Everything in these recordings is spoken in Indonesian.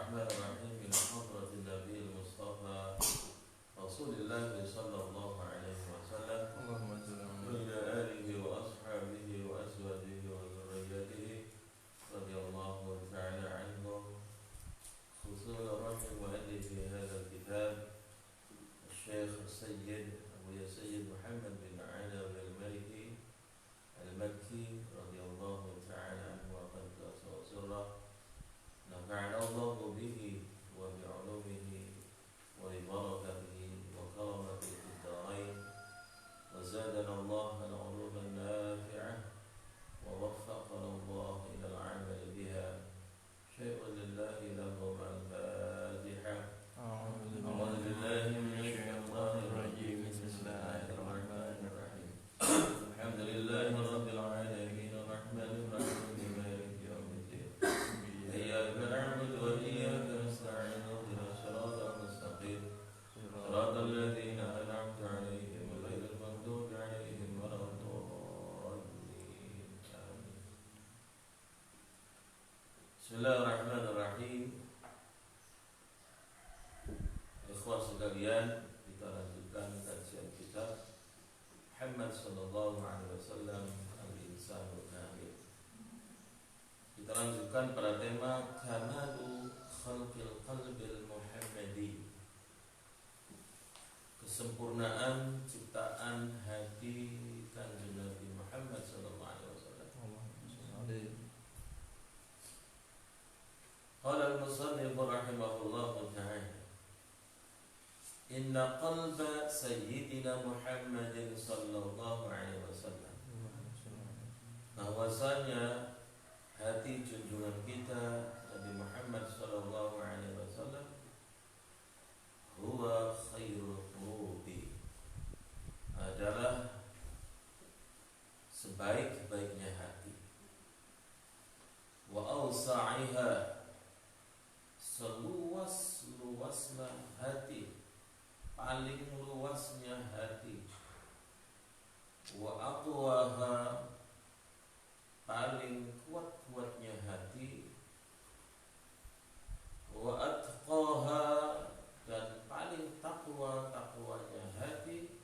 الرحمن الرحيم إلى حضرة النبي المصطفى رسول الله صلى الله عليه وسلم وإلى آله وأصحابه وأزواجه وذريته رضي الله تعالى عنهم، خصوصا مؤلف هذا الكتاب الشيخ السيد أبو يزيد محمد بن علي المالكي المكي رضي الله تعالى عنه وقدس وسره. نفعنا الله به وبعلومه وببركته وكرمته في الدارين، وزادنا الله العلوم النافعة ووفقنا الله إلى العمل بها. شيء لله له الفاتحة. أعوذ بالله من الشيطان الرجيم. بسم الله الرحمن الرحيم. الحمد لله رب العالمين الرحمن الرحيم مالك يوم الدين. إياك نعبد وإياك نستعين اهدنا الصراط المستقيم صراط الذين أنعمت عليهم غير المغضوب عليهم ولا الضالين. آمين. بسم الله الرحمن الرحيم. Ikhwah sekalian, kita lanjutkan kajian kitab Muhammad sallallahu alaihi wasallam Al-Insanul Kamil. Kita lanjutkan pada tema Kamalu Khalqil Qalbil Muhammadi, kesempurnaan ciptaan hati Kanjeng Nabi Muhammad sallallahu alaihi wasallam. Qala al-musannif rahimahullahu ta'ala, inna qalba sayyidina Muhammadin sallallahu alaihi wasallam, bahwasanya hati junjungan kita Nabi Muhammad sallallahu alaihi wasallam huwa khairul qulubi, adalah sebaik-baiknya hati, wa awsa'iha, seluas-luasnya hati, paling luasnya hati, wa aqwaha, paling kuat-kuatnya hati, wa atqaha, dan paling takwa-takwanya hati,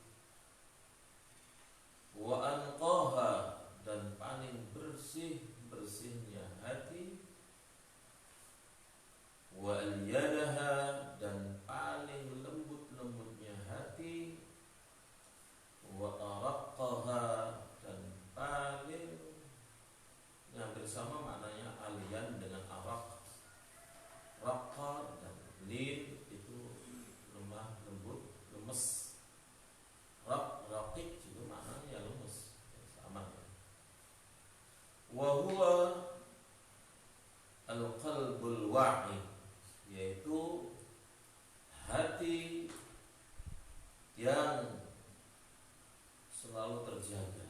wa anqaha, dan paling bersih-bersihnya hati, wa alyadaha, dan paling lembut-lembutnya hati, wa araqqaha, dan paling, yang bersama maknanya alian dengan arak. Raqqa dan lin itu lemah, lembut, lemes. Raqiq juga maknanya lemes, sama ya. Wa huwa al-qalbul wa'i, yaitu hati yang selalu terjaga.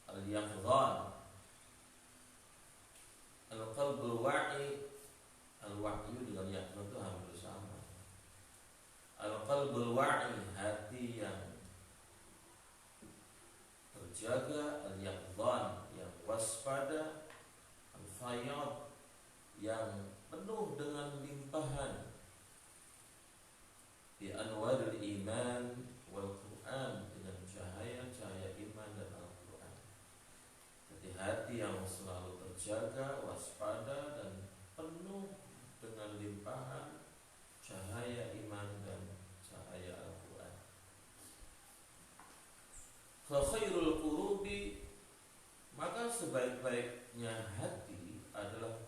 Al-yaqdhan, al-qalbul wa'i, al-wa'yu dengan yaqdhan itu hampir sama. Al-qalbul wa'i, hati yang terjaga. Al-yaqdhan, yang waspada. Al-fayyad, yang penuh dengan limpahan. Bi anwaril iman wal Quran, dengan cahaya-cahaya iman dan Al-Quran. Jadi hati yang selalu terjaga, waspada, dan penuh dengan limpahan cahaya iman dan cahaya Al-Quran. Fa khairul qulubi, maka sebaik-baiknya hati adalah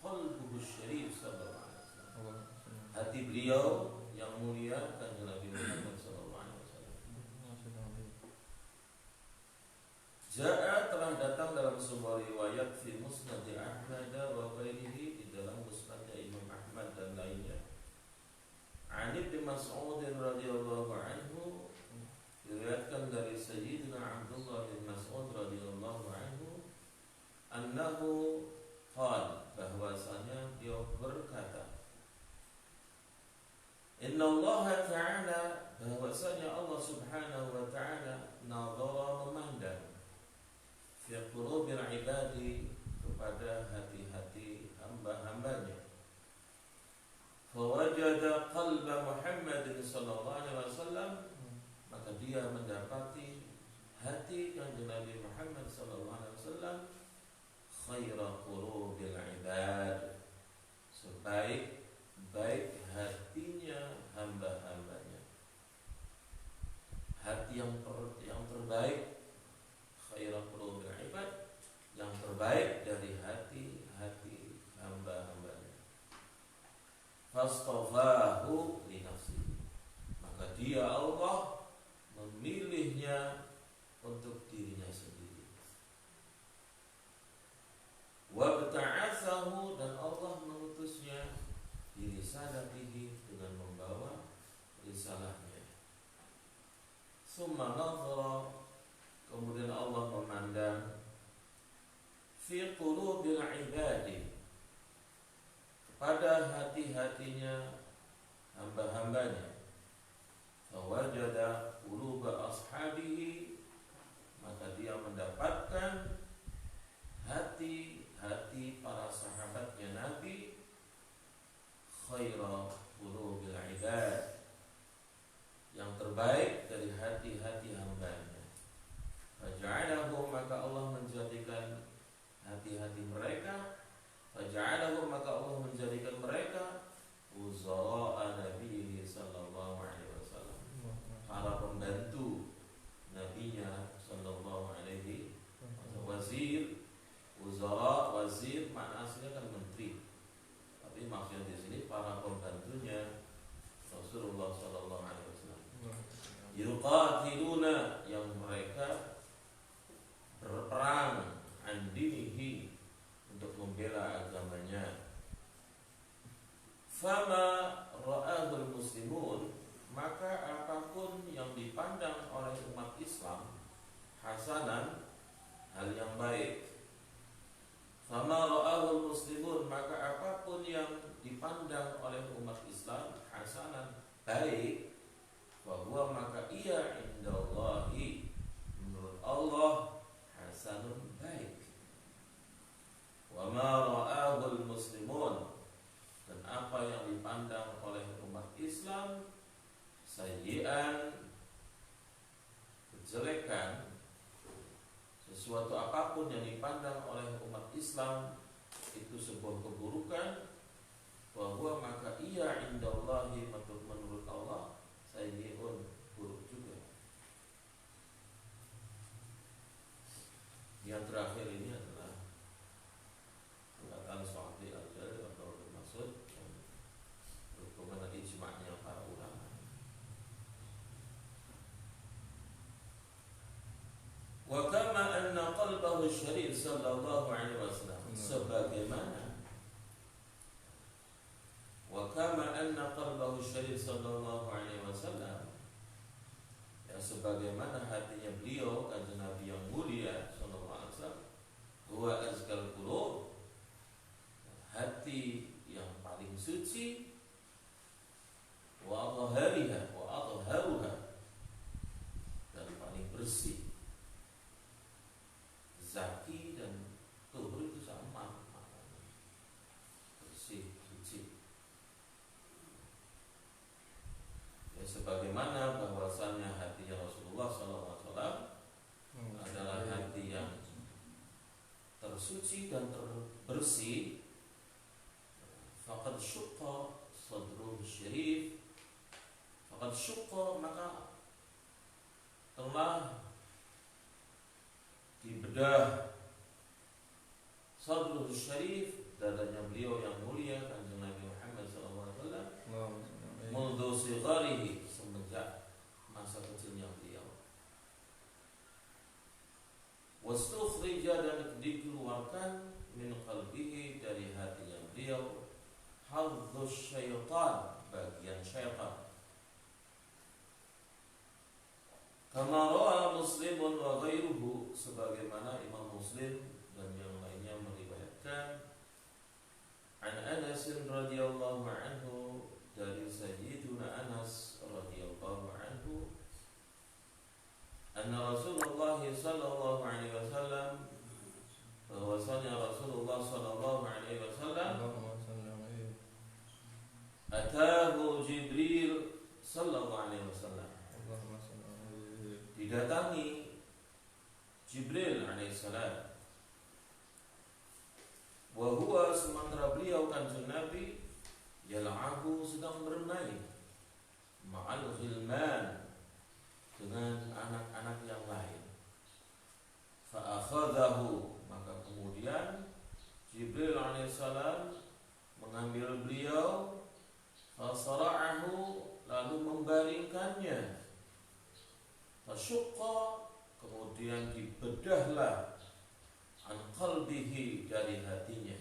qalbuhu syarif sallallahu alaihi wasallam, hati beliau yang mulia Kanjeng Nabi Muhammad sallallahu alaihi wasallam. Ja'a, telah datang dalam sebuah riwayat fi Musnad Ahmad wa ghairihi, di dalam Musnad Imam Ahmad dan lainnya. An Ibnu Mas'ud radhiyallahu anhu, diriwayatkan dari Sayyidina Abdullah bin Mas'ud radhiyallahu anhu, annahu qala, bahwasanya beliau berkata, inna Allah ta'ala, bahwasanya Allah subhanahu wa ta'ala nadhara, memandang, fi qulubil ibadi, kepada hati-hati hamba-hambanya, fastafahu li nafsihi, maka dia Allah memilihnya untuk dirinya sendiri. Wa bta'atsahu, dan Allah mengutusnya bi risalatihi, dengan membawa risalahnya. Summa nadhara, kemudian Allah memandang fi qulubil ibadi, kepada hati-hatinya hamba-hambanya. Fawajada quluba ashabihi, maka dia mendapatkan hati-hati para sahabatnya Nabi, khaira qulubil ibad, yang terbaik dari hati-hati hambanya. Faja'alahu, maka Allah menjadikan hati-hati mereka, faja'alahu, maka Allah menjadikan mereka wuzara'a Nabi sallallahu alaihi wasallam, para pembantu nabinya sallallahu alaihi wasallam. Wazir, wuzara, wazir makna aslinya kan menteri, tapi maksudnya di sini para pembantunya Rasulullah sallallahu alaihi wasallam. Yuqatiluna, yang mereka berperang, andinihi, untuk membela agamanya. Fama ra'ahul muslimun, maka apapun yang dipandang oleh umat Islam hasanan, hal yang baik. Fama ra'ahul muslimun, maka apapun yang dipandang oleh umat Islam hasanan, baik, bahwa maka ia indallahi, menurut Allah, hasanun, baik. Wa ma ra'ahul muslimun, dan apa yang dipandang oleh umat Islam sayyi'an, kejelekan, sesuatu apapun yang dipandang oleh umat Islam itu sebuah keburukan, bahwa maka ia indallahi, menurut Allah, sayyi'un, buruk juga. Yang terakhir ini adalah perkataan Sa'di al-Jalil atau bermaksud berhubungan ijma'nya para ulama. Wa kama anna qalbahu syarif sallallahu alaihi wasallam, sebagaimana wa kama anna qalbahu syarif sallallahu alaihi wasallam, ya sebagaimana hatinya beliau kanjeng Nabi yang mulia sallallahu alaihi wasallam, huwa azkal qulub, hati yang paling suci, wa adhhariha, wa adhharuha, dan paling bersih. Zaki dan tuhur itu sama maknanya, bersih, suci. Ya sebagaimana bahwasannya hatinya Rasulullah SAW adalah hati yang tersuci dan terbersih. Faqad syuqqa sadruhu syarif, faqad syuqqa, maka telah dibedah sadruhu syarif, dadanya beliau yang mulia kanjeng Nabi Muhammad SAW, mundu sigharihi, semenjak masa kecilnya beliau. Wastukhrija, dan dikeluarkan min qalbihi, dari hatinya beliau, hadzus syaitan, bagian syaitan. Kama rawa Muslimun wa ghairuhu, sebagaimana Imam Muslim dan yang lainnya meriwayatkan, an Anas radhiyallahu anhu, dari Sayyiduna Anas radhiyallahu anhu, anna Rasulullah sallallahu alaihi wasallam, bahwasanya Rasulullah sallallahu alaihi wasallam, atahu Jibril sallallahu alaihi wasallam, didatangi Jibril alaihissalam, wa huwa, sementara beliau kanjeng Nabi, yal'abu, sedang bermain, ma'al ghilman, dengan anak-anak yang lain. Fa'akhadahu, maka kemudian Jibril alaihissalam mengambil beliau, fasyuqqa, kemudian dibedahlah, an qalbihi, dari hatinya,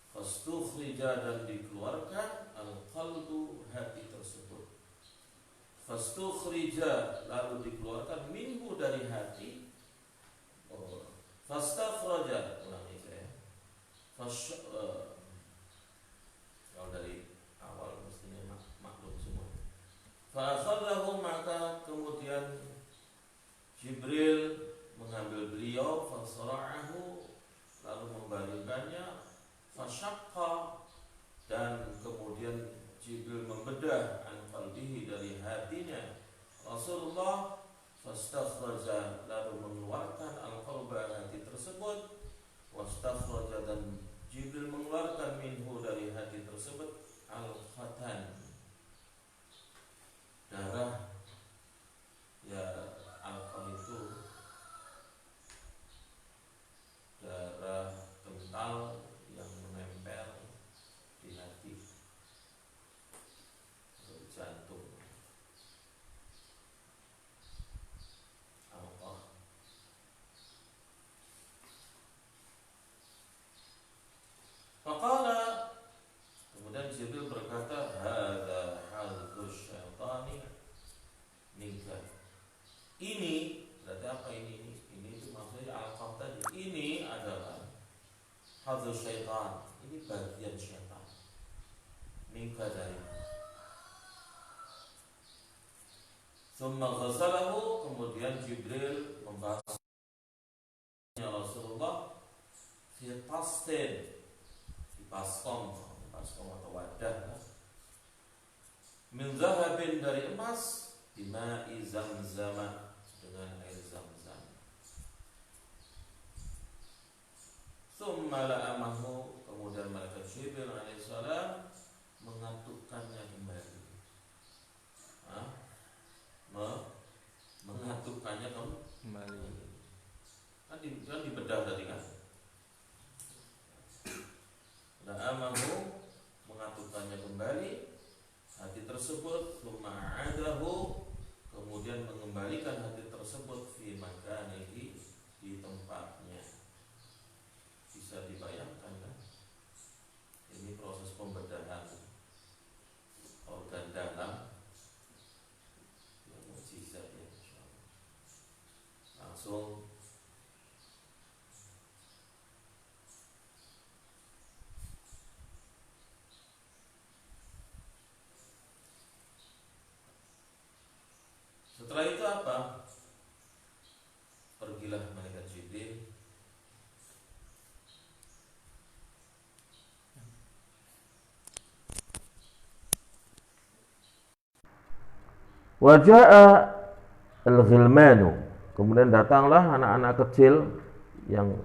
fastukhrija, dan dikeluarkan, al qalbu, hati tersebut, fastukhrija, lalu dikeluarkan, minhu, dari hati, fastakhraja, ulangi saya, kalau dari awal mestinya maklum semua. Fa'akhadhahu, maka kemudian Jibril mengambil beliau, fasara'ahu, lalu membaringkannya, fasyaqqa, dan kemudian Jibril membedah an qalbihi, dari hatinya Rasulullah, fastakhraja, lalu mengeluarkan al-qalba, hati tersebut, wastakhraja, dan Jibril mengeluarkan minhu, dari hati tersebut, al-khatan, darah. Ya, alqa itu darah kental yang menempel di hati atau di jantung. Alqa. Faqala, kemudian Jibril berkata, hadza hadzus syaitani minka. Ini berarti apa ini? Ini itu maksudnya alqah tadi. Ini adalah hadzus syaitan. Ini bagian syaitan. Minka, dari. Tsumma ghasalahu, kemudian Jibril membasuhnya Rasulullah fi tastin, di baskom atau wadah, min zahabin, dari emas, bima'i zamzam, dengan air zam-zam. Tsumma la'amahu, kemudian malaikat Jibril alaihissalam mengatukkannya kembali. Mengatukkannya kembali. Kan dibedah tadi kan. La'amahu, mengatukkannya kembali hati tersebut, tsuma'adahu, kemudian mengembalikan hati tersebut, fi makanihi, di tempatnya. Bisa dibayangkan kan? Ini proses pembedahan organ dalam yang mukjizat, ya, insyaallah. Langsung setelah itu apa? Pergilah malaikat Jibril waja'a al-ghilmanu, kemudian datanglah anak-anak kecil yang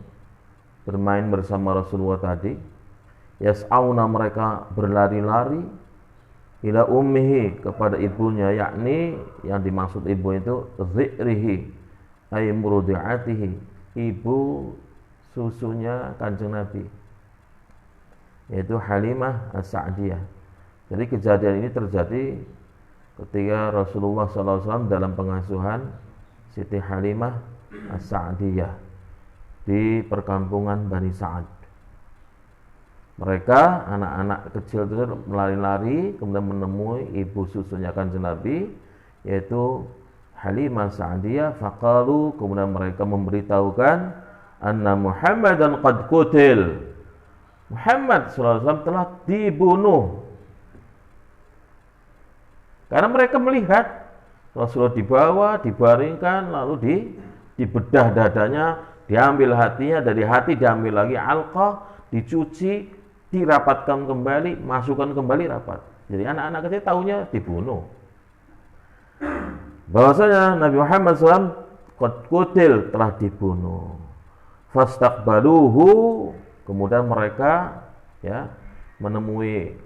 bermain bersama Rasulullah tadi, yas'auna, mereka berlari-lari, ila ummihi, kepada ibunya, yakni yang dimaksud ibu itu dhi'rihi, ay murdi'atihi, ibu susunya Kanjeng Nabi, yaitu Halimah As-Sa'diyah. Jadi kejadian ini terjadi ketika Rasulullah SAW dalam pengasuhan Siti Halimah As-Sa'diyah di perkampungan Bani Sa'ad. Mereka, anak-anak kecil itu melari-lari, kemudian menemui ibu susunya Kanjeng Nabi, yaitu Halimah Sa'diyah. Faqalu, kemudian mereka memberitahukan, anna Muhammadan qad qutil, Muhammad SAW telah dibunuh. Karena mereka melihat Rasulullah dibawa, dibaringkan, lalu dibedah dadanya, diambil hatinya, dari hati diambil lagi alqah, dicuci, dirapatkan kembali, masukkan kembali rapat. Jadi anak-anak kecil tahunya dibunuh. Bahwasanya Nabi Muhammad SAW qad qutil, telah dibunuh. Fastaqbaluhu, kemudian mereka menemui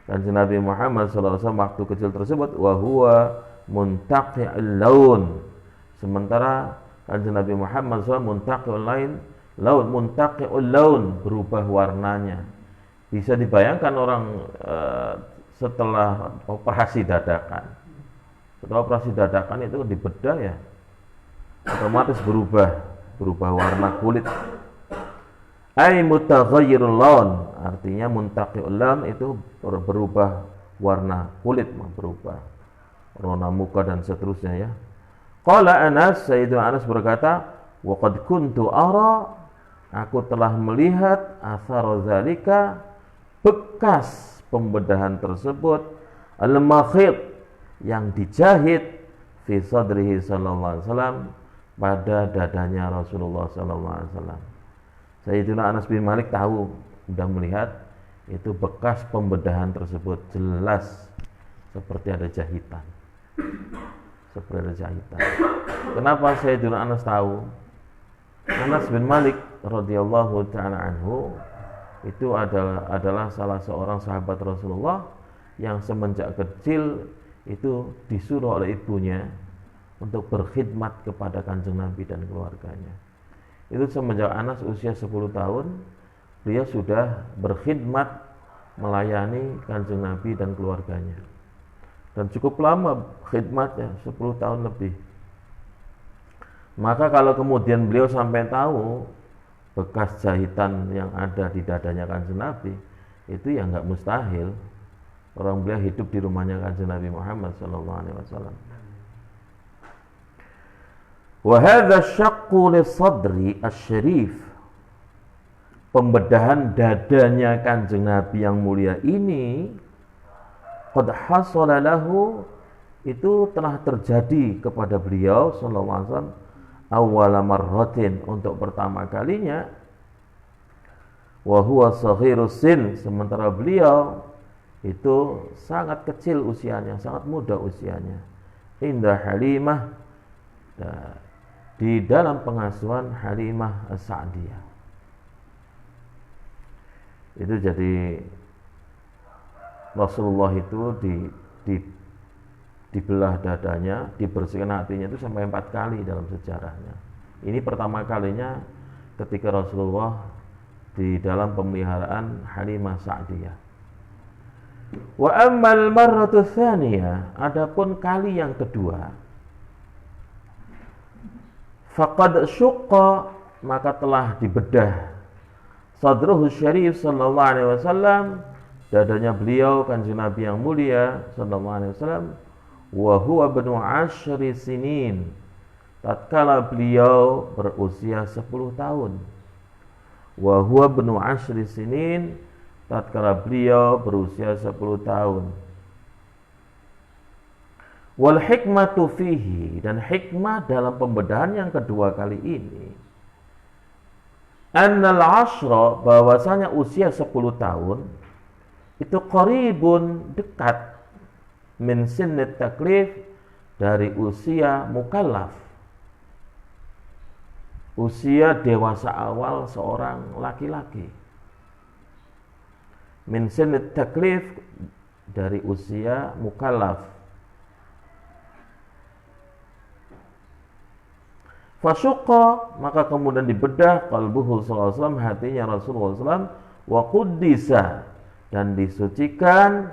Kanjeng Nabi Muhammad SAW waktu kecil tersebut, wa huwa muntaqi'ul laun, sementara Kanjeng Nabi Muhammad SAW muntaqi'ul laun, berubah warnanya. Bisa dibayangkan orang setelah operasi dadakan. Setelah operasi dadakan itu dibedah, ya otomatis berubah warna kulit. Ai mutaghayyirul lawn, artinya muntaqiul lawn itu berubah warna kulit, berubah warna muka dan seterusnya ya. Qala Anas, Sayyidina Anas berkata, wa qad kuntu ara, aku telah melihat athar zalika, bekas pembedahan tersebut, al-makhit, yang dijahit fi sadrihi sallallahu alaihi wasallam, pada dadanya Rasulullah sallallahu alaihi wasallam. Sayyidina Anas bin Malik tahu, sudah melihat itu bekas pembedahan tersebut, jelas seperti ada jahitan. Seperti ada jahitan. Kenapa Sayyidina Anas tahu? Anas bin Malik radhiyallahu taala anhu itu adalah salah seorang sahabat Rasulullah yang semenjak kecil itu disuruh oleh ibunya untuk berkhidmat kepada Kanjeng Nabi dan keluarganya. Itu semenjak Anas usia 10 tahun, beliau sudah berkhidmat melayani Kanjeng Nabi dan keluarganya. Dan cukup lama khidmatnya, 10 tahun lebih. Maka kalau kemudian beliau sampai tahu bekas jahitan yang ada di dadanya Kanjeng Nabi, itu ya nggak mustahil. Orang beliau hidup di rumahnya Kanjeng Nabi Muhammad sallallahu alaihi wasallam. Wa hadza syaqqu lis-sadri asy-syarif. Pembedahan dadanya Kanjeng Nabi yang mulia ini qad hasala lahu, itu telah terjadi kepada beliau sallallahu alaihi wasallam awwala marratin, untuk pertama kalinya, wa huwa saghirus sin, sementara beliau itu sangat kecil usianya, sangat muda usianya, inda Halimah, di dalam pengasuhan Halimah As-Sa'diyah. Itu jadi Rasulullah itu dibelah dadanya, dibersihkan hatinya itu sampai 4 kali dalam sejarahnya. Ini pertama kalinya ketika Rasulullah di dalam pemeliharaan Halimah Sa'diyah. Wa ammal marratu tsaniyah, adapun kali yang kedua, faqad syuqqa, maka telah dibedah sadruhu syarif sallallahu alaihi wasallam, dadanya beliau Kanjeng Nabi yang mulia sallallahu alaihi wasallam, wa huwa ibnu 10 sinin, tatkala beliau berusia 10 tahun. Wa huwa ibnu 10 sinin, tatkala beliau berusia 10 tahun. Wal hikmatu fihi, dan hikmah dalam pembedahan yang kedua kali ini, annal 10, bahwasanya usia 10 tahun itu qaribun, dekat, min sinnit taklif, dari usia mukallaf, usia dewasa awal seorang laki-laki. Min sinnit taklif, dari usia mukallaf. Fasyuqqa, maka kemudian dibedah qalbuhu sallallahu alaihi wasallam, hatinya Rasulullah SAW, wa quddisa, dan disucikan,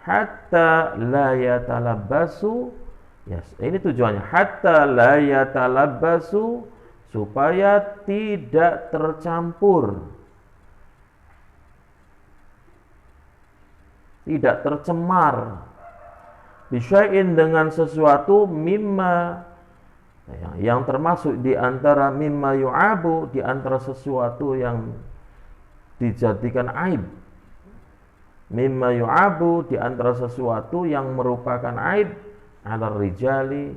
hatta la yatalabbasu, yes, ini tujuannya, hatta la yatalabbasu, supaya tidak tercampur, tidak tercemar, bisyai'in, dengan sesuatu, mimma, yang termasuk di antara mimma yu'abu, di antara sesuatu yang dijadikan aib, mimma yu'abu, di antara sesuatu yang merupakan aib, ala rijali,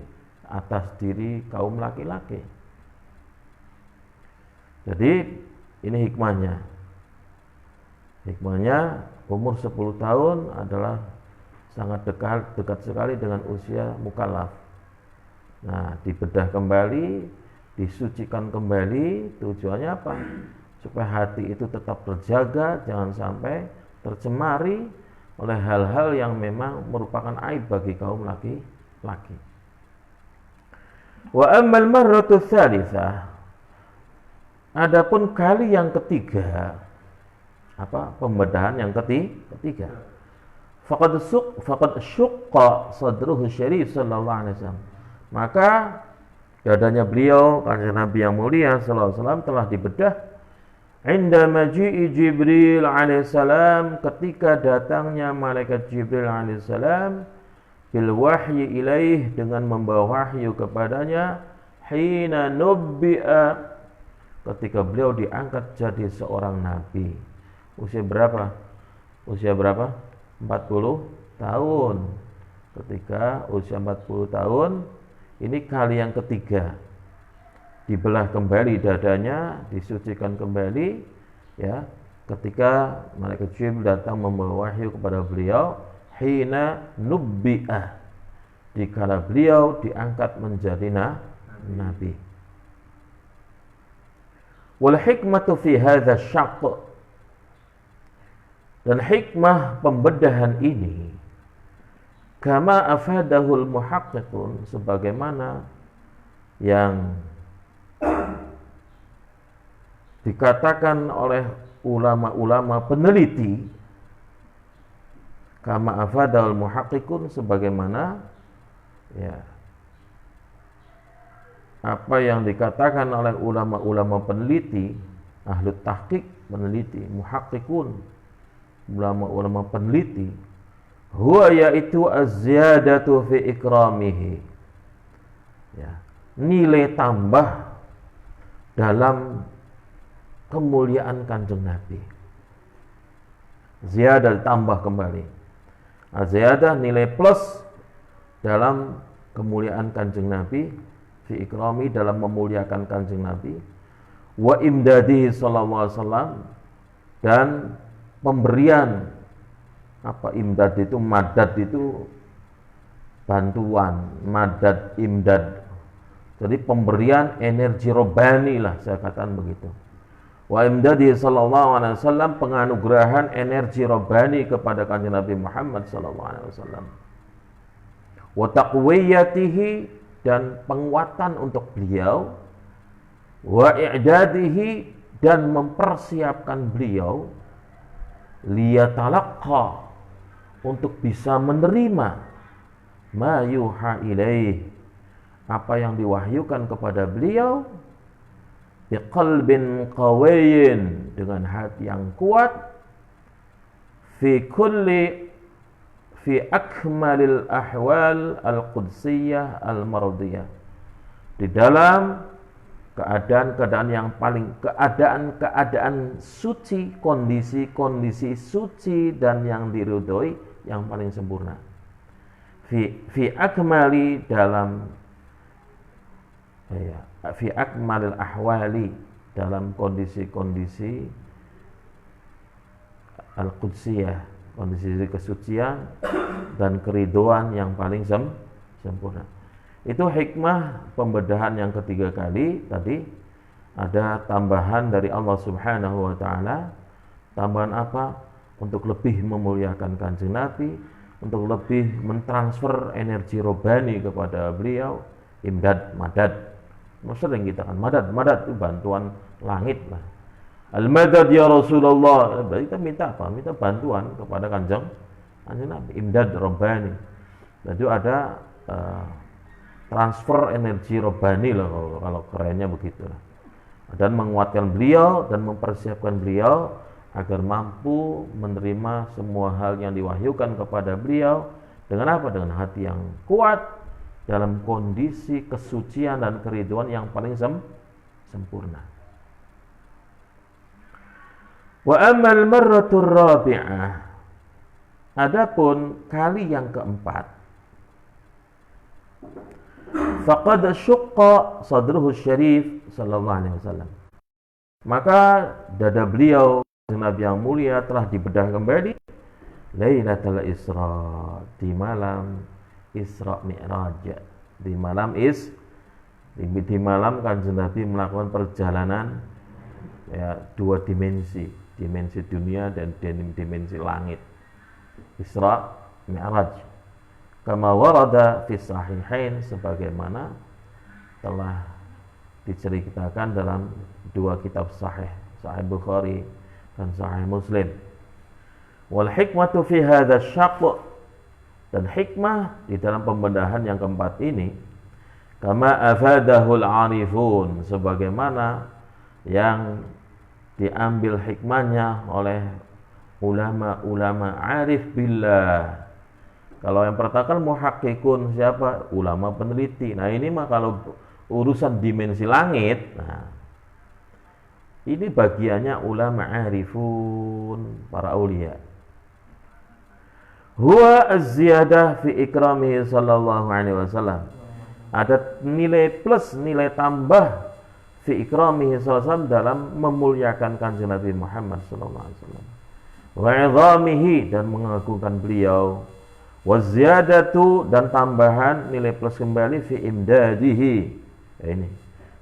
atas diri kaum laki-laki. Jadi ini hikmahnya. Hikmahnya umur 10 tahun adalah sangat dekat sekali dengan usia mukallaf. Nah, dibedah kembali, disucikan kembali, tujuannya apa? Supaya hati itu tetap terjaga, jangan sampai tercemari oleh hal-hal yang memang merupakan aib bagi kaum laki-laki. Wa ammal marratu tsalitsah, adapun kali yang ketiga, apa? Pembedahan yang ketiga. Faqad syuqqa sadruhu syarif sallallahu alaihi wasallam, maka dadanya beliau kanjeng Nabi yang mulia sallallahu alaihi wasallam telah dibedah inda maji'i Jibril alaihissalam, ketika datangnya malaikat Jibril alaihissalam bil wahyi ilaih, dengan membawa wahyu kepadanya, hina nubbi'a, ketika beliau diangkat jadi seorang nabi. Usia berapa? 40 tahun. Ketika usia 40 tahun, ini kali yang ketiga dibelah kembali dadanya, disucikan kembali, ya, ketika malaikat Jibril datang membawa wahyu kepada beliau, hina nubbi'ah, dikala beliau diangkat menjadi nabi. Wal hikmatu fi hadza syaqq, dan hikmah pembedahan ini, kama afadahul muhaqqiqun, sebagaimana yang dikatakan oleh ulama-ulama peneliti, kama afadahul muhaqqiqun, sebagaimana ya apa yang dikatakan oleh ulama-ulama peneliti, ahli tahqiq, peneliti, muhaqqiqun, ulama-ulama peneliti, huwa yaitu az-ziyadatu fi ikramihi, ya, nilai tambah dalam kemuliaan kanjeng Nabi. Ziyadah tambah kembali, az-ziyadah nilai plus dalam kemuliaan kanjeng Nabi, fi ikrami, dalam memuliakan kanjeng Nabi, wa imdadihi sallallahu alaihi wasallam, dan pemberian. Apa imdad itu? Madad itu bantuan, madad, imdad. Jadi pemberian energi robbani lah, saya katakan begitu. Wa imdadi sallallahu alaihi wasallam, penganugerahan energi robbani kepada kanjeng Nabi Muhammad sallallahu alaihi wasallam. Wa taqwiyatihi, dan penguatan untuk beliau. Wa i'dadihi, dan mempersiapkan beliau liyatalaqqa, untuk bisa menerima ma yuha ilaih, apa yang diwahyukan kepada beliau, biqalbin qawiyyin, dengan hati yang kuat, fi akmalil ahwal al-qudsiyah al-mardiyah, di dalam keadaan-keadaan yang paling, keadaan suci, kondisi suci dan yang diridhoi, yang paling sempurna. Fi akmali, dalam fi akmalil ahwali, dalam kondisi-kondisi al-qudsiyah, kondisi kesucian dan keridhaan yang paling sempurna. Itu hikmah pembedahan yang ketiga kali tadi. Ada tambahan dari Allah Subhanahu wa taala. Tambahan apa? Untuk lebih memuliakan kanjeng Nabi, untuk lebih mentransfer energi robbani kepada beliau. Imdad, madad. Sering kita kan madad itu bantuan langit lah. Al-madad ya Rasulullah. Berarti kita minta apa? Minta bantuan kepada kanjeng Nabi. Imdad robbani. Jadi ada transfer energi robbani lah, kalau kerennya begitu. Dan menguatkan beliau dan mempersiapkan beliau agar mampu menerima semua hal yang diwahyukan kepada beliau dengan apa? Dengan hati yang kuat, dalam kondisi kesucian dan keridhaan yang paling sempurna. Wa ammal marratur rabi'ah, adapun kali yang keempat, faqad syaqqa sadruhu syarif sallallahu alaihi wasallam, maka dada beliau Nabi yang mulia telah dibedah kembali Lailatul Isra, di malam Isra Mi'raj, di malam di malam kanjeng Nabi melakukan perjalanan, ya, dua dimensi dunia dan dimensi langit, Isra Mi'raj, kama warada fi sahihain, sebagaimana telah diceritakan dalam dua kitab sahih, Sahih Bukhari dan Sahih Muslim. Wal hikmatu fi hadza syaqq, dan hikmah di dalam pembedahan yang keempat ini, kama afadahul arifun, sebagaimana yang diambil hikmahnya oleh ulama-ulama arif billah. Kalau yang pertama kan muhakkikun, siapa? Ulama peneliti. Nah ini mah kalau urusan dimensi langit, nah ini bagiannya ulama arifun, para aulia. Huwa az-ziyadah fi ikramihi sallallahu alaihi wasallam. Ada nilai plus, nilai tambah fi ikramihi sallallahu alaihi wasallam dalam memuliakan kanjeng Nabi Muhammad sallallahu alaihi wasallam. Wa idhamihi, dan mengagungkan beliau. Wa ziyadatu, dan tambahan nilai plus kembali fi imdadihi. Ini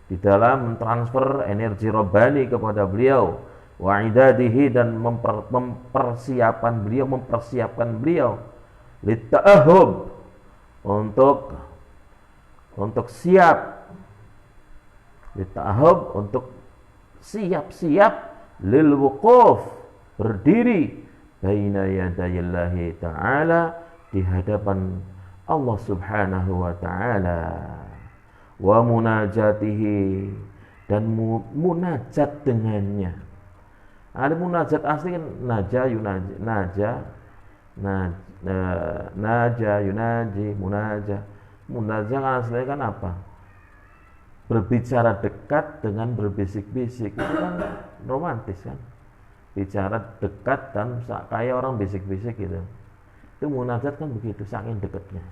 di dalam mentransfer energi robbani kepada beliau. Wa idadihi, dan mempersiapkan beliau litta'ahub, untuk siap, litta'ahub, untuk siap-siap, lil wuquf, berdiri baina yadayillahi ta'ala, di hadapan Allah Subhanahu wa ta'ala, wa munajatihi, dan munajat dengannya. Ada munajat asli kan naja yunaji, naja yunaji, munaja. Munaja kan aslinya kan apa? Berbicara dekat dengan berbisik-bisik, itu kan romantis kan? Bicara dekat dan kayak orang bisik-bisik gitu. Itu munajat kan begitu, saking dekatnya.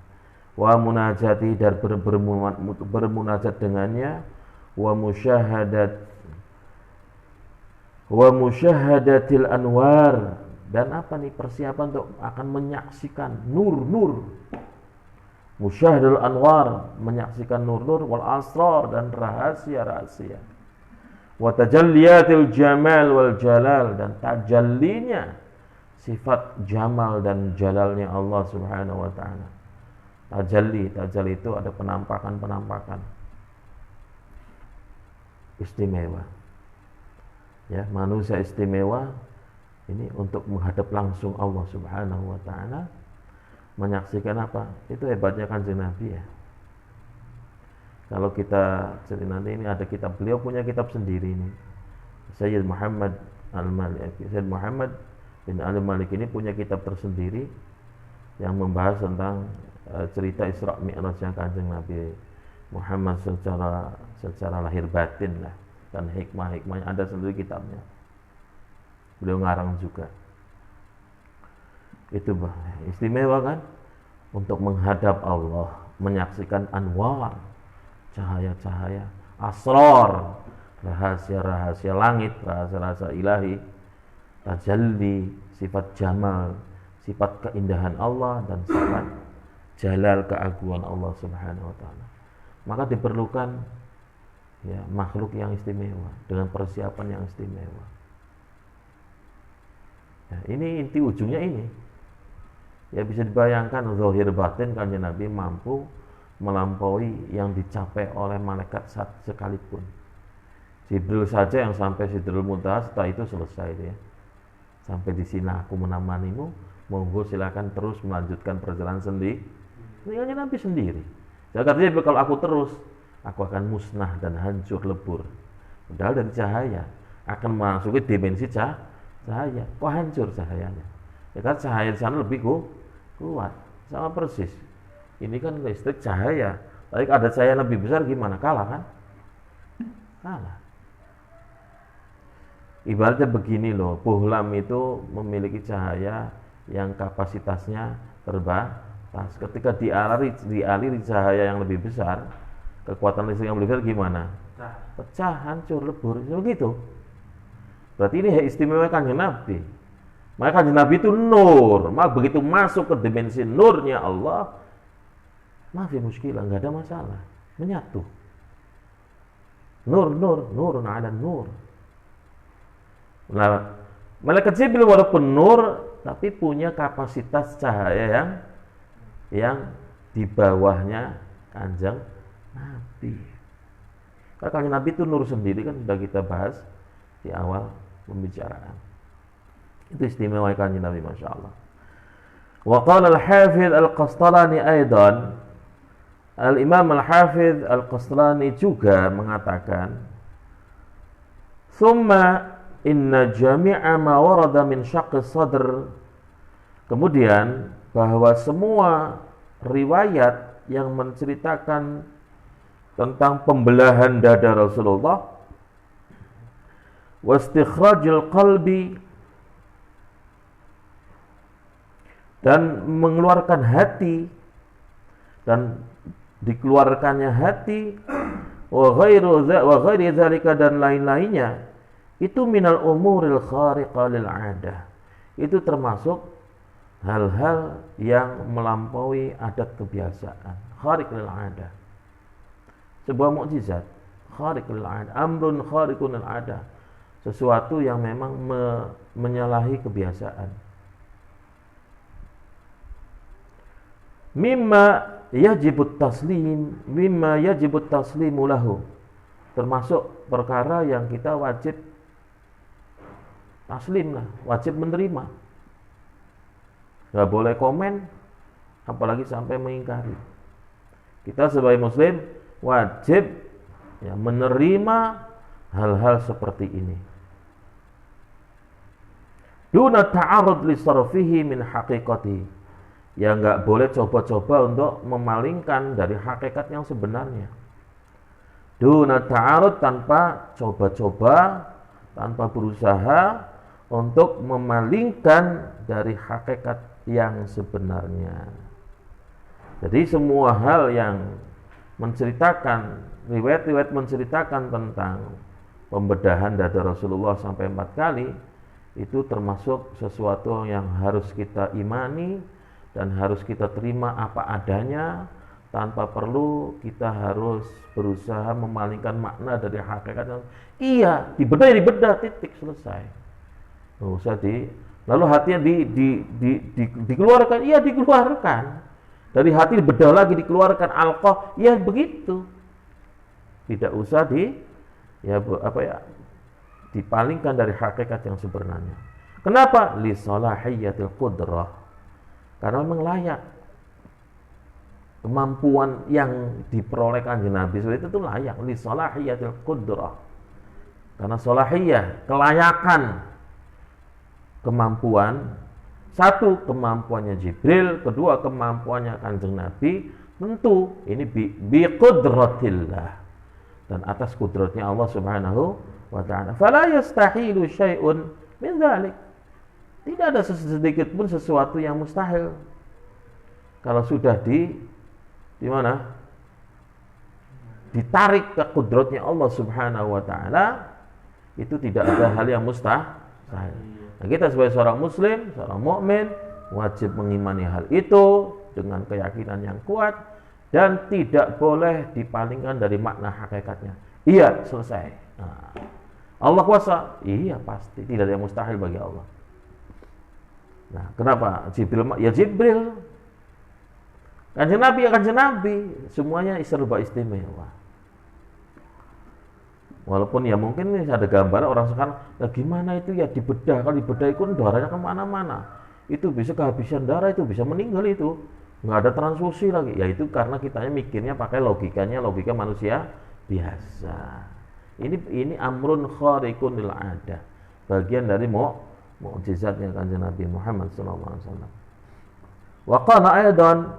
Wa munajati, dan bermunajat dengannya. Wa musyahadatil anwar, dan apa nih, persiapan untuk akan menyaksikan nur-nur. Musyahadatul anwar, menyaksikan nur-nur, wal asrar, dan rahasia-rahasia. Wa tajalliyatil jamal wal jalal, dan tajallinya sifat jamal dan jalalnya Allah Subhanahu wa taala. Tajalli itu ada penampakan istimewa. Ya, manusia istimewa ini untuk menghadap langsung Allah Subhanahu wa taala, menyaksikan apa? Itu hebatnya kanjeng Nabi ya. Kalau kita cerita nanti, ini ada kitab, beliau punya kitab sendiri ini. Sayyid Muhammad Al-Malik, Sayyid Muhammad bin Al-Malik ini punya kitab tersendiri yang membahas tentang cerita Isra Mi'rajnya kanjeng Nabi Muhammad secara lahir batin lah, dan hikmah-hikmahnya ada sendiri kitabnya. Beliau ngarang juga. Itu istimewa kan, untuk menghadap Allah, menyaksikan anwar, cahaya-cahaya, asrar, rahasia-rahasia langit, rahasia-rahasia ilahi, tajalli, sifat jamal, sifat keindahan Allah, dan sifat jalal, keagungan Allah Subhanahu wa taala. Maka diperlukan ya makhluk yang istimewa dengan persiapan yang istimewa. Ya, ini inti ujungnya ini. Ya bisa dibayangkan zahir batin kanjeng Nabi mampu melampaui yang dicapai oleh malaikat sekalipun. Jibril saja yang sampai Sidratul Muntaha, setelah itu selesai dia. Sampai di sini aku menemanimu, monggo silakan terus melanjutkan perjalanan sendiri. Ini Nabi sendiri. Jadi kalau aku terus, aku akan musnah dan hancur lebur. Padahal dari cahaya akan memasuki dimensi cahaya. Kok hancur cahayanya? Ya kan cahaya di sana lebih kuat. Sama persis. Ini kan listrik cahaya. Tapi ada cahaya lebih besar gimana? Kalah kan? Kalah. Ibaratnya begini loh, Bohlam itu memiliki cahaya yang kapasitasnya terbatas. Ketika dialiri cahaya yang lebih besar, kekuatan listrik yang lebih besar gimana? Pecah, hancur, lebur, begitu. Berarti ini istimewa kanjeng Nabi. Maka kanjeng Nabi itu nur. Maka begitu masuk ke dimensi nurnya Allah, mafi muskilah, nggak ada masalah, menyatu. Nurun ala nur. Nah, malaikat Jibril walaupun nur, tapi punya kapasitas cahaya yang di bawahnya kanjeng Nabi. Karena kanjeng Nabi itu nur sendiri kan, sudah kita bahas di awal pembicaraan. Itu istimewa kanjeng Nabi, masya Allah. Wa qala al-Hafidz Al-Qastalani aidan, Al-Imam Al-Hafidh Al-Qastalani juga mengatakan, "Tsumma inna jami'a ma warada min syaqqis sadr." Kemudian bahwa semua riwayat yang menceritakan tentang pembelahan dada Rasulullah, wastikhrajul qalbi, dan mengeluarkan hati, dan dikeluarkannya hati, wa ghairi dzalika, dan lain-lainnya, itu minal umuril khariqah lil 'adah. Itu termasuk hal-hal yang melampaui adat kebiasaan. Khariq lil 'adah. Sebuah mukjizat. Khariq lil 'adah, amrun khariqun lil 'adah. Sesuatu yang memang menyalahi kebiasaan. Mimma yajibut taslimu lahu, termasuk perkara yang kita wajib taslim lah, wajib menerima. Gak boleh komen, apalagi sampai mengingkari. Kita sebagai muslim wajib menerima hal-hal seperti ini. Duna ta'arud li sarfihi min haqiqati, ya nggak boleh coba-coba untuk memalingkan dari hakikat yang sebenarnya. Duna ta'arud, tanpa coba-coba, tanpa berusaha untuk memalingkan dari hakikat yang sebenarnya. Jadi semua hal yang menceritakan, riwayat-riwayat menceritakan tentang pembedahan dada Rasulullah sampai 4 kali, itu termasuk sesuatu yang harus kita imani dan harus kita terima apa adanya, tanpa perlu kita harus berusaha memalingkan makna dari hakikat. Iya, dibedah, titik, selesai. Nggak usah lalu hatinya dikeluarkan, iya dikeluarkan. Dari hati dibedah lagi, dikeluarkan alqah, iya begitu. Tidak usah dipalingkan dari hakikat yang sebenarnya. Kenapa? Li salahiyatil qudrah. Karena memang layak. Kemampuan yang diperoleh Kanjeng Nabi itu layak. Li salahiyatil qudrah. Karena salahiyah, kelayakan, kemampuan. Satu, kemampuannya Jibril. Kedua, kemampuannya Kanjeng Nabi. Tentu ini bi qudratillah, dan atas kudratnya Allah Subhanahu wa ta'ala. Fala yastahilu syai'un min dzalik. Tidak ada sedikit pun sesuatu yang mustahil. Kalau sudah di mana? Ditarik ke kudratnya Allah Subhanahu wa ta'ala, itu tidak ada hal yang mustahil. Nah, kita sebagai seorang muslim, seorang mukmin, wajib mengimani hal itu dengan keyakinan yang kuat dan tidak boleh dipalingkan dari makna hakikatnya. Iya, selesai. Nah, Allah kuasa? Iya, pasti. Tidak ada yang mustahil bagi Allah. Nah, kenapa Jibril? Ya Jibril. Kanjeng Nabi ya Kanjeng Nabi. Semuanya serba istimewa. Walaupun ya mungkin ada gambar orang sekarang, nah gimana itu ya dibedah. Kalau dibedah itu darahnya kemana-mana. Itu bisa kehabisan darah, itu bisa meninggal itu. Nggak ada transfusi lagi. Ya itu karena kitanya mikirnya pakai logika manusia biasa. Ini amrun khariqun lil 'adah. Bagian dari mukjizatnya Kanjeng Nabi Muhammad SAW. Wa qala aidan,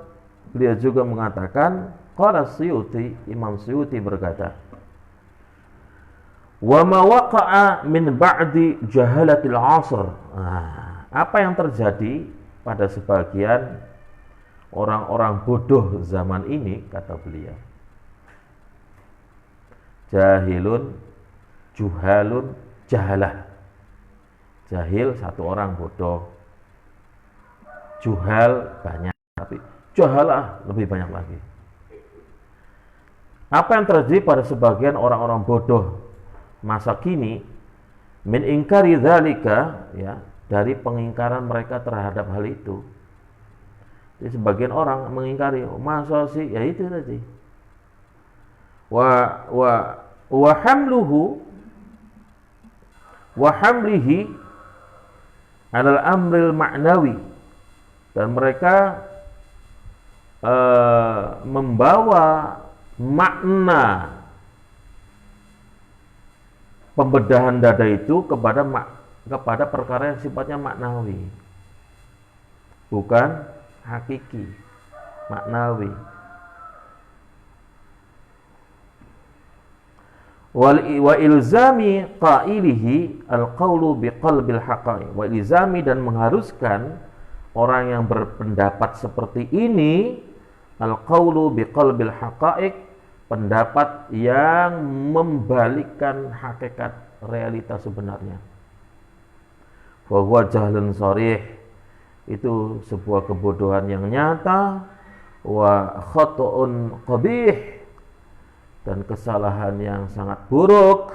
beliau juga mengatakan, qala Suyuti, Imam Suyuti berkata, wa ma waqa'a min ba'di jahalatil 'asr. Apa yang terjadi pada sebagian orang-orang bodoh zaman ini, kata beliau, jahilun, juhalun, jahalah. Jahil satu orang, bodoh. Juhal banyak, tapi jahalah lebih banyak lagi. Apa yang terjadi pada sebagian orang-orang bodoh masa kini, min ingkari dzalika, ya, dari pengingkaran mereka terhadap hal itu. Jadi sebagian orang mengingkari, masa sih, ya itu tadi. Wa hamlihi alal amril ma'nawi, dan mereka membawa makna pembedahan dada itu kepada perkara yang sifatnya maknawi, bukan hakiki, maknawi. Wa ilzami qailihi alqaulu biqalbil haqaiq, wa ilzami, dan mengharuskan orang yang berpendapat seperti ini alqaulu biqalbil haqaiq, pendapat yang membalikkan hakikat realitas sebenarnya. Wa huwa jahlun sharih, itu sebuah kebodohan yang nyata, wa khata'un qabih, dan kesalahan yang sangat buruk,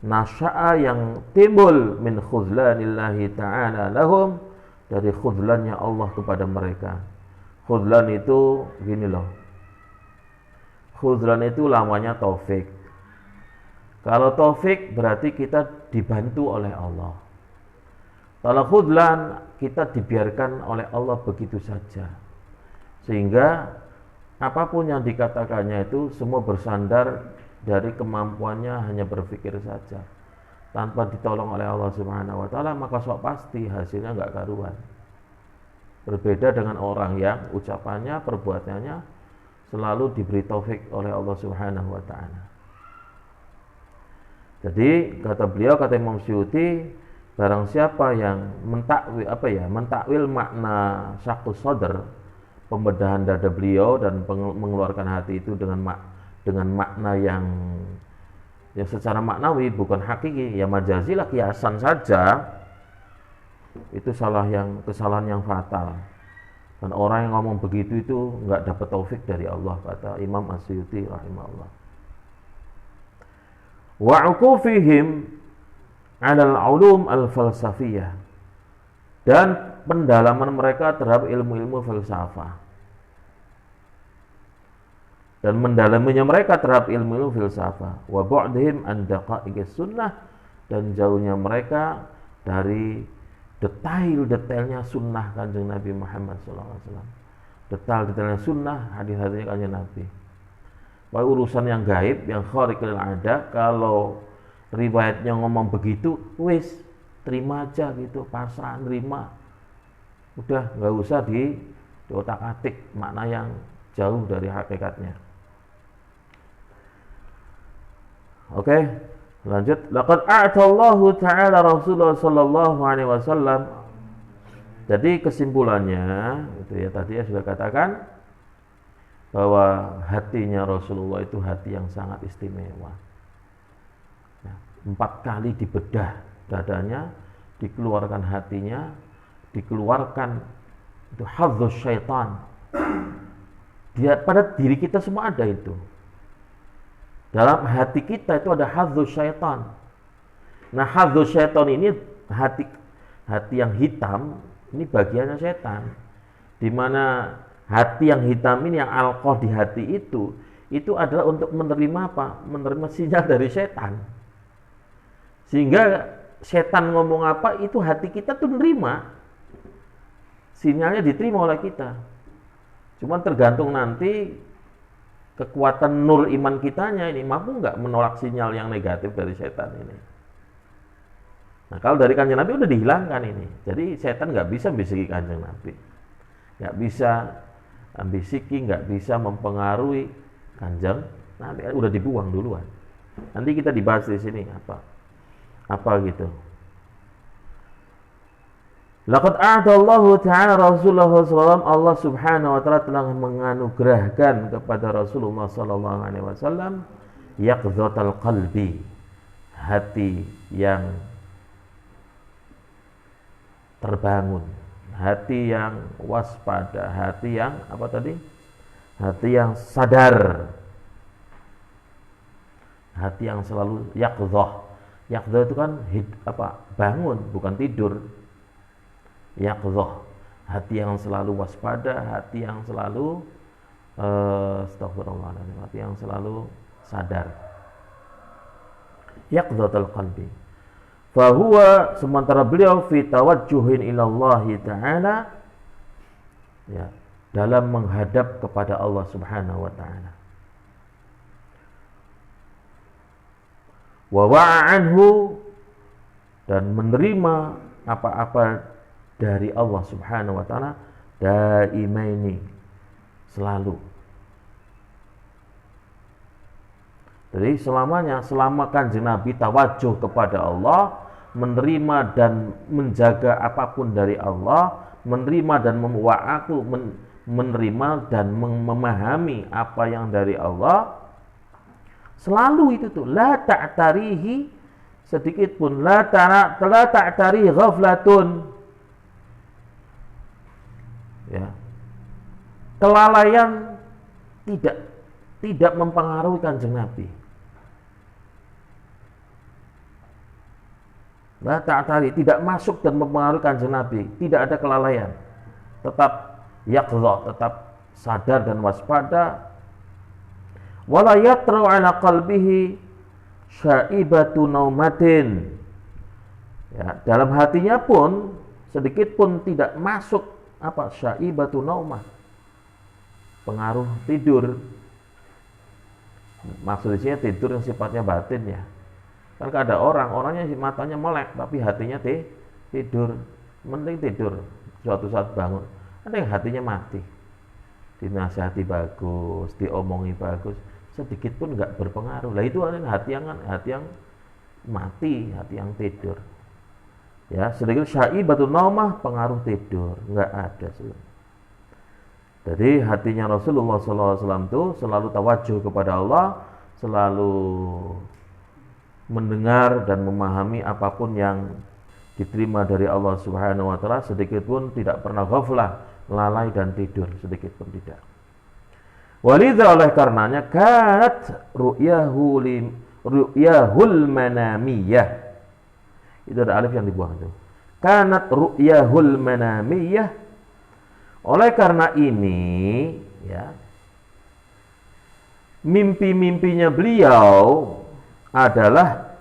nasya'a, yang timbul min khudlanillahi ta'ala lahum, dari khudlannya Allah kepada mereka. Khudlan itu gini loh, khudlan itu lamanya taufik. Kalau taufik berarti kita dibantu oleh Allah. Kalau khudlan, kita dibiarkan oleh Allah begitu saja, sehingga apapun yang dikatakannya itu semua bersandar dari kemampuannya hanya berpikir saja, tanpa ditolong oleh Allah Subhanahu wa taala, maka sok pasti hasilnya nggak karuan. Berbeda dengan orang yang ucapannya, perbuatannya selalu diberi taufik oleh Allah Subhanahu wa taala. Jadi kata beliau, kata Imam Suyuti, barang siapa yang mentakwil makna syaqqus sadr, pembedahan dada beliau, dan mengeluarkan hati itu dengan makna yang secara maknawi, bukan hakiki, ya majazi lah, kiasan saja, itu kesalahan yang fatal. Dan orang yang ngomong begitu itu nggak dapat taufik dari Allah, kata Imam As-Suyuti rahimahullah. Wa uqufihim 'alal ulum al-falsafiyah, dan pendalaman mereka terhadap ilmu-ilmu filsafah, dan mendalaminya mereka terhadap ilmu-ilmu filsafah. Wa bu'dihim an daqa'iqis sunnah, dan jauhnya mereka dari detail-detailnya sunnah Kanjeng Nabi Muhammad SAW. Detail-detailnya sunnah, hadis-hadisnya Kanjeng Nabi. Bahwa urusan yang gaib, yang khariqul ada, kalau riwayatnya ngomong begitu, wis terima aja gitu, pasrah, nerima. Udah, nggak usah di otak-atik makna yang jauh dari hakikatnya. Oke, lanjut. Laqad a'tallahu ta'ala Rasulullah sallallahu alaihi wasallam. Jadi kesimpulannya itu ya, tadi ya sudah katakan bahwa hatinya Rasulullah itu hati yang sangat istimewa. 4 kali dibedah dadanya, dikeluarkan hatinya, dikeluarkan itu hadzus syaitan. Pada diri kita semua ada itu. Dalam hati kita itu ada hadzus syaitan. Nah, hadzus syaitan ini hati yang hitam, ini bagiannya setan. Di mana hati yang hitam ini, yang alqah di hati itu adalah untuk menerima apa? Menerima sinyal dari setan. Sehingga setan ngomong apa, itu hati kita tuh menerima. Sinyalnya diterima oleh kita. Cuman tergantung nanti kekuatan nur iman kitanya ini mampu nggak menolak sinyal yang negatif dari setan ini. Nah, kalau dari Kanjeng Nabi udah dihilangkan ini. Jadi setan nggak bisa bisiki Kanjeng Nabi. Nggak bisa bisiki, nggak bisa mempengaruhi Kanjeng Nabi. Udah dibuang duluan. Nanti kita dibahas di sini apa gitu. Laqad a'tallahu ta'ala Rasulullah SAW, Allah Subhanahu wa ta'ala telah menganugerahkan kepada Rasulullah sallallahu alaihi wasallam yaqdhatal qalbi, hati yang terbangun, hati yang waspada, hati yang apa tadi? Hati yang sadar. Hati yang selalu yaqdhah. Yaqdhah itu kan bangun, bukan tidur. Yaqdhah, hati yang selalu waspada, hati yang selalu astagfirullahaladzim, hati yang selalu sadar. Yaqdhatul qalbi. Fahuwa, sementara beliau fi tawajjuhin ilallahi ta'ala, ya, dalam menghadap kepada Allah Subhanahu wa taala. Wa wa'anhu, dan menerima apa-apa dari Allah Subhanahu wa taala daimaini, selalu. Jadi selamanya, selama Kanjeng Nabi tawajuh kepada Allah, menerima dan menjaga apapun dari Allah, menerima dan menerima dan memahami apa yang dari Allah, selalu itu tuh, la ta'tarihi, sedikit pun la ta'tarihi ghaflatun, ya, kelalaian tidak mempengaruhi Kanjeng Nabi. La ta'tari, tidak masuk dan mempengaruhi Kanjeng Nabi, tidak ada kelalaian, tetap yaqdha, tetap sadar dan waspada. Wala yatru ala qalbihi syaibatu naumatin, ya, dalam hatinya pun sedikit pun tidak masuk apa syaibatu naumah, pengaruh tidur. Maksudnya tidur yang sifatnya batin, ya. Kan ada orangnya matanya melek tapi hatinya tidur, mending tidur, suatu saat bangun ada yang hatinya mati, dinasihati bagus, diomongi bagus, sedikit pun nggak berpengaruh. Lah itu hati yang mati, hati yang tidur, ya. Sedikit syaibatun naumah, pengaruh tidur nggak ada. Jadi hatinya Rasulullah SAW itu selalu tawajuh kepada Allah, selalu mendengar dan memahami apapun yang diterima dari Allah Subhanahu wa taala, sedikit pun tidak pernah ghaflah, lalai dan tidur, sedikit pun tidak. Walidha, oleh karenanya, kanat ru'yahul manamiyah, itu ada alif yang dibuang itu, kanat ru'yahul manamiyah. Oleh karena ini, ya, mimpi-mimpinya beliau adalah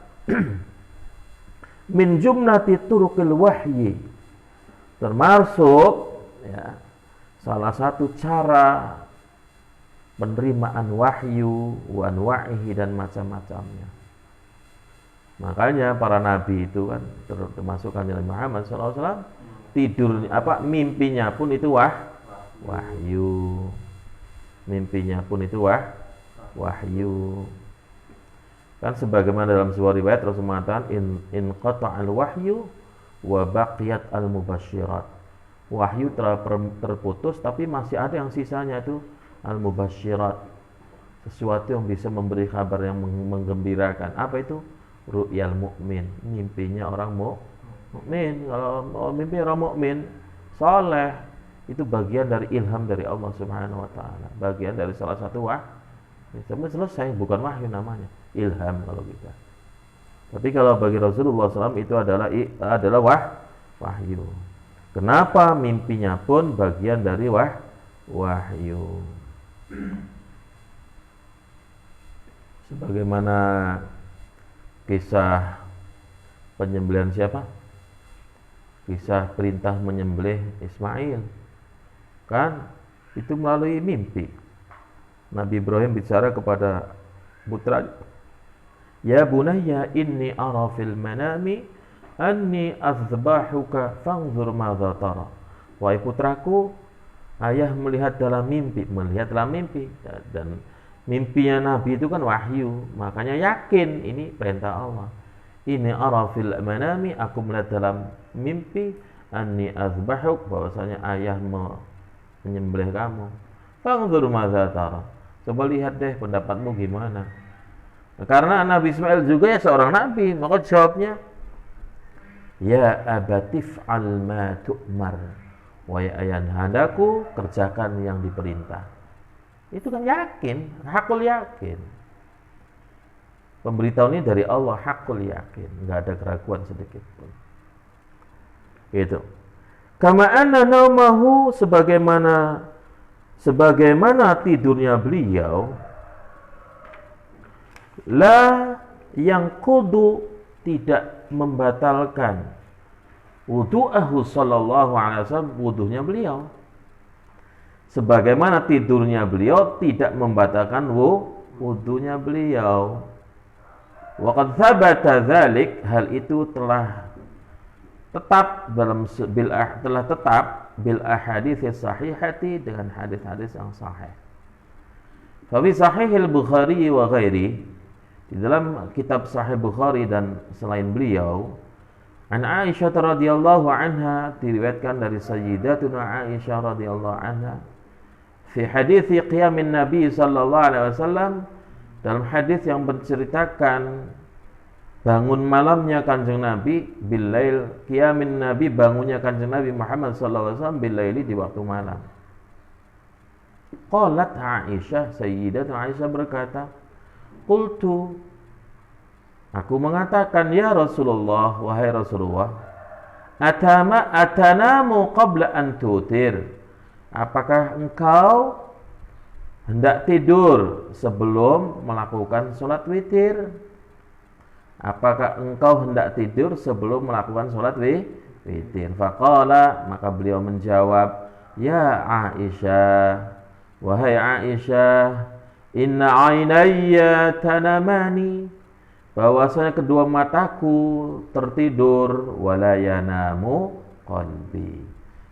min jumlati turuqil wahyi, termasuk, ya, salah satu cara penerimaan wahyu wa anwa'ihi dan macam-macamnya. Makanya para nabi itu kan, termasuk Nabi Muhammad SAW, tidur mimpinya pun itu wahyu. Mimpinya pun itu wahyu. Kan sebagaimana dalam sebuah riwayat Rasul mengatakan in qata'al wahyu wa baqiyat al mubasyirat. Wahyu telah terputus tapi masih ada yang sisanya, itu al mubasyirat. Sesuatu yang bisa memberi kabar yang menggembirakan. Apa itu? Ru'yal mukmin, mimpinya orang mukmin. Kalau mimpi orang mukmin saleh, itu bagian dari ilham dari Allah Subhanahu wa taala, bagian dari salah satu sampai selesai, bukan wahyu namanya, ilham kalau kita. Tapi kalau bagi Rasulullah SAW itu adalah wahyu. Kenapa? Mimpinya pun bagian dari wahyu. Sebagaimana kisah penyembelihan siapa? Kisah perintah menyembelih Ismail, kan itu melalui mimpi. Nabi Ibrahim bicara kepada putra, ya bunayya inni ara fil manami anni azbahuka fanzur madza tara. Wahai putraku, ayah melihat dalam mimpi, dan mimpinya Nabi itu kan wahyu, makanya yakin ini perintah Allah. Ini ara fil manami, aku melihat dalam mimpi, anni azbahuk, bahwasanya ayah menyembelih kamu. Fanzur madza tara, coba lihat deh pendapatmu gimana. Karena Nabi Ismail juga ya seorang nabi, maka jawabnya, ya abatif al ma tu'mar, wahai ayahandaku, kerjakan yang diperintah. Itu kan yakin, hakul yakin. Pemberitahuan ini dari Allah, hakul yakin, nggak ada keraguan sedikit pun. Itu. Kama anna naumahu, sebagaimana tidurnya beliau, la yang kudu, tidak membatalkan wudu'ahu sallallahu alaihi wasallam, wuduhnya beliau. sebagaimana tidurnya beliau tidak membatalkan wudunya beliau. Wa qad thabata dzalik, hal itu telah tetap bil ahadits sahihati, dengan hadis-hadis yang sahih. Fa fi sahihil Bukhari wa ghairi, di dalam kitab Sahih Bukhari dan selain beliau, an Aisyah radhiyallahu anha, diriwayatkan dari Sayyidatuna Aisyah radhiyallahu anha, fi hadits qiyamin Nabi sallallahu alaihi wasallam, dalam hadis yang menceritakan bangun malamnya Kanjeng Nabi, billail, qiyamin Nabi, bangunnya Kanjeng Nabi Muhammad sallallahu alaihi wasallam, billaili, di waktu malam. Qalat Aisyah, Sayyidatuna Aisyah berkata, qultu, aku mengatakan, ya Rasulullah, wahai Rasulullah, atanamu qabla an tutir, apakah engkau hendak tidur sebelum melakukan sholat witir? Apakah engkau hendak tidur sebelum melakukan sholat witir? Faqala, maka beliau menjawab, ya Aisyah, wahai Aisyah, inna ainayya tanamani, bahwasanya kedua mataku tertidur, wala yanamu qalbi,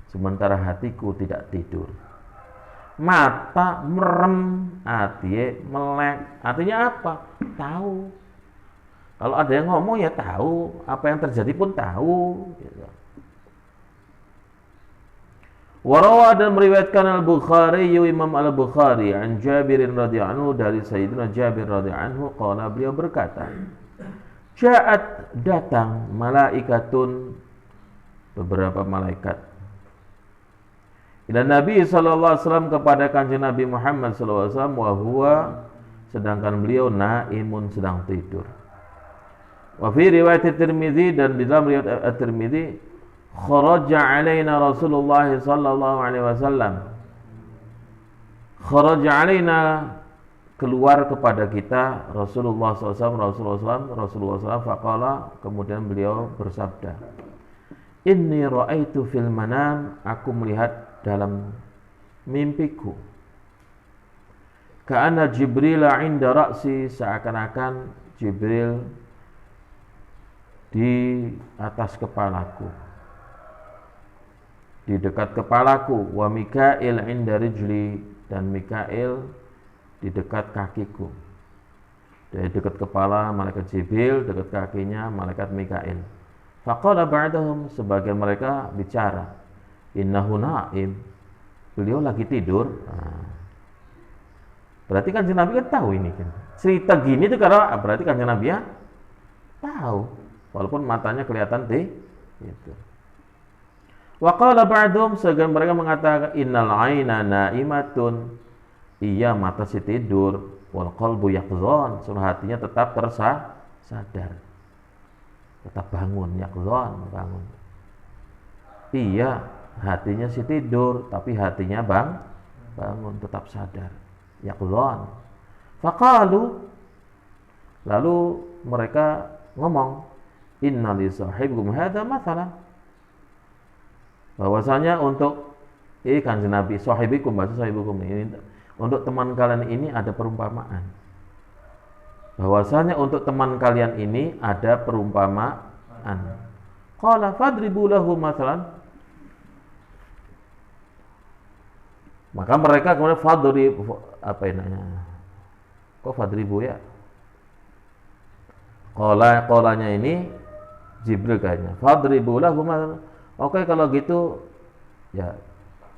sementara hatiku tidak tidur. Mata merem, hati melek. Artinya apa? Tahu. Kalau ada yang ngomong ya tahu, apa yang terjadi pun tahu. Warawa, dan meriwayatkan Al-Bukhari, Imam Al-Bukhari, an Jabir radhiyallahu anhu, dari Sayyidina Jabir radhiyallahu anhu, qala, beliau berkata, ja'at, datang, malaikatun, beberapa malaikat, ila Nabi sallallahu alaihi wasallam, kepada Kanjeng Nabi Muhammad sallallahu alaihi wasallam, wa huwa, sedangkan beliau naimun, sedang tidur. Wa fi riwayat Tirmidzi, dan di dalam riwayat At-Tirmidzi, kharaja alaina Rasulullah sallallahu alaihi wasallam, kharaja alaina, keluar kepada kita Rasulullah SAW, faqala, kemudian beliau bersabda, inni ra'aitu fil manam, aku melihat dalam mimpiku, ka'anna Jibril 'inda ra'si, seakan-akan Jibril di atas kepalaku, di dekat kepalaku, wa Mikail 'inda rijli, dan Mikail di dekat kakiku. Dari dekat kepala malaikat Jibril, dekat kakinya malaikat Mikail. Faqala ba'dahum, sebagian mereka bicara, innahu na'im, beliau lagi tidur. Berarti kan Nabi kan tahu ini kan. Cerita gini tuh karena berarti kan Nabi ya tahu, walaupun matanya kelihatan gitu. Wa qala ba'dhum, sebagian mereka mengatakan, innal aina naimatun, iya mata si tidur, wal qalbu yaqzan, hatinya tetap sadar, tetap bangun, yaqzan, bangun. Iya, hatinya si tidur, tapi hatinya bangun, tetap sadar, yaqzan. Faqalu, lalu mereka ngomong, inna li sahibikum hadza mathalan, bahwasanya untuk Kanjeng Nabi, sahibikum, bahasa sahibikum ini, untuk teman kalian ini ada perumpamaan. Bahwasanya untuk teman kalian ini ada perumpamaan. Qala fadribu lahu mathalan, maka mereka kemudian apa namanya? Kok fadribu ya? Qalanya ini Jibril kayaknya. Fadribu lahu mathalan. Oke, kalau gitu ya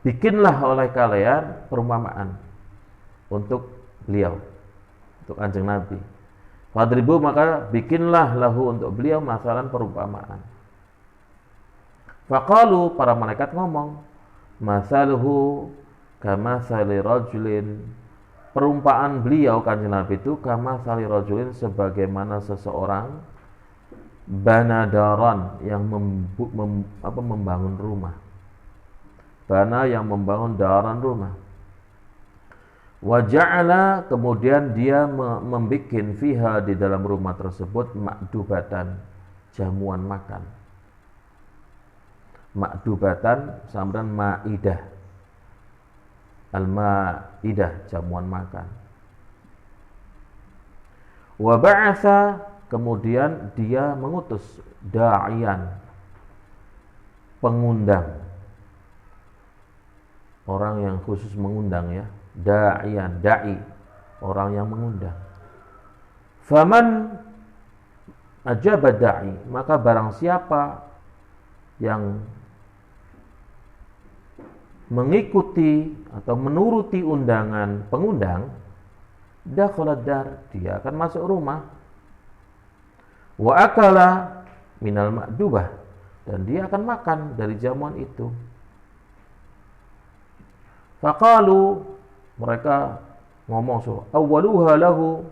bikinlah oleh kalian perumpamaan untuk beliau, untuk Kanjeng Nabi. Fadribu, maka bikinlah lahu, untuk beliau, masalan perumpamaan. Faqalu, para malaikat ngomong, masaluhu kamathali rajulin, perumpamaan beliau Kanjeng Nabi itu kamathali rajulin, sebagaimana seseorang banadaran, yang membangun rumah. Bana, yang membangun daran, rumah. Wa ja'ala, kemudian dia membikin fiha, di dalam rumah tersebut, ma'dubatan, jamuan makan. Ma'dubatan, sampean ma'idah. al-ma'idah, jamuan makan. Wa ba'atha, kemudian dia mengutus da'iyan, pengundang, orang yang khusus mengundang ya, da'iyan, da'i, orang yang mengundang. Faman ajaba da'i, maka barang siapa yang mengikuti atau menuruti undangan pengundang, dakhala dar, dia akan masuk rumah. Wa akala minal ma'dubah, dan dia akan makan dari jamuan itu. Faqalu, mereka ngomong so, awwaluha lahu,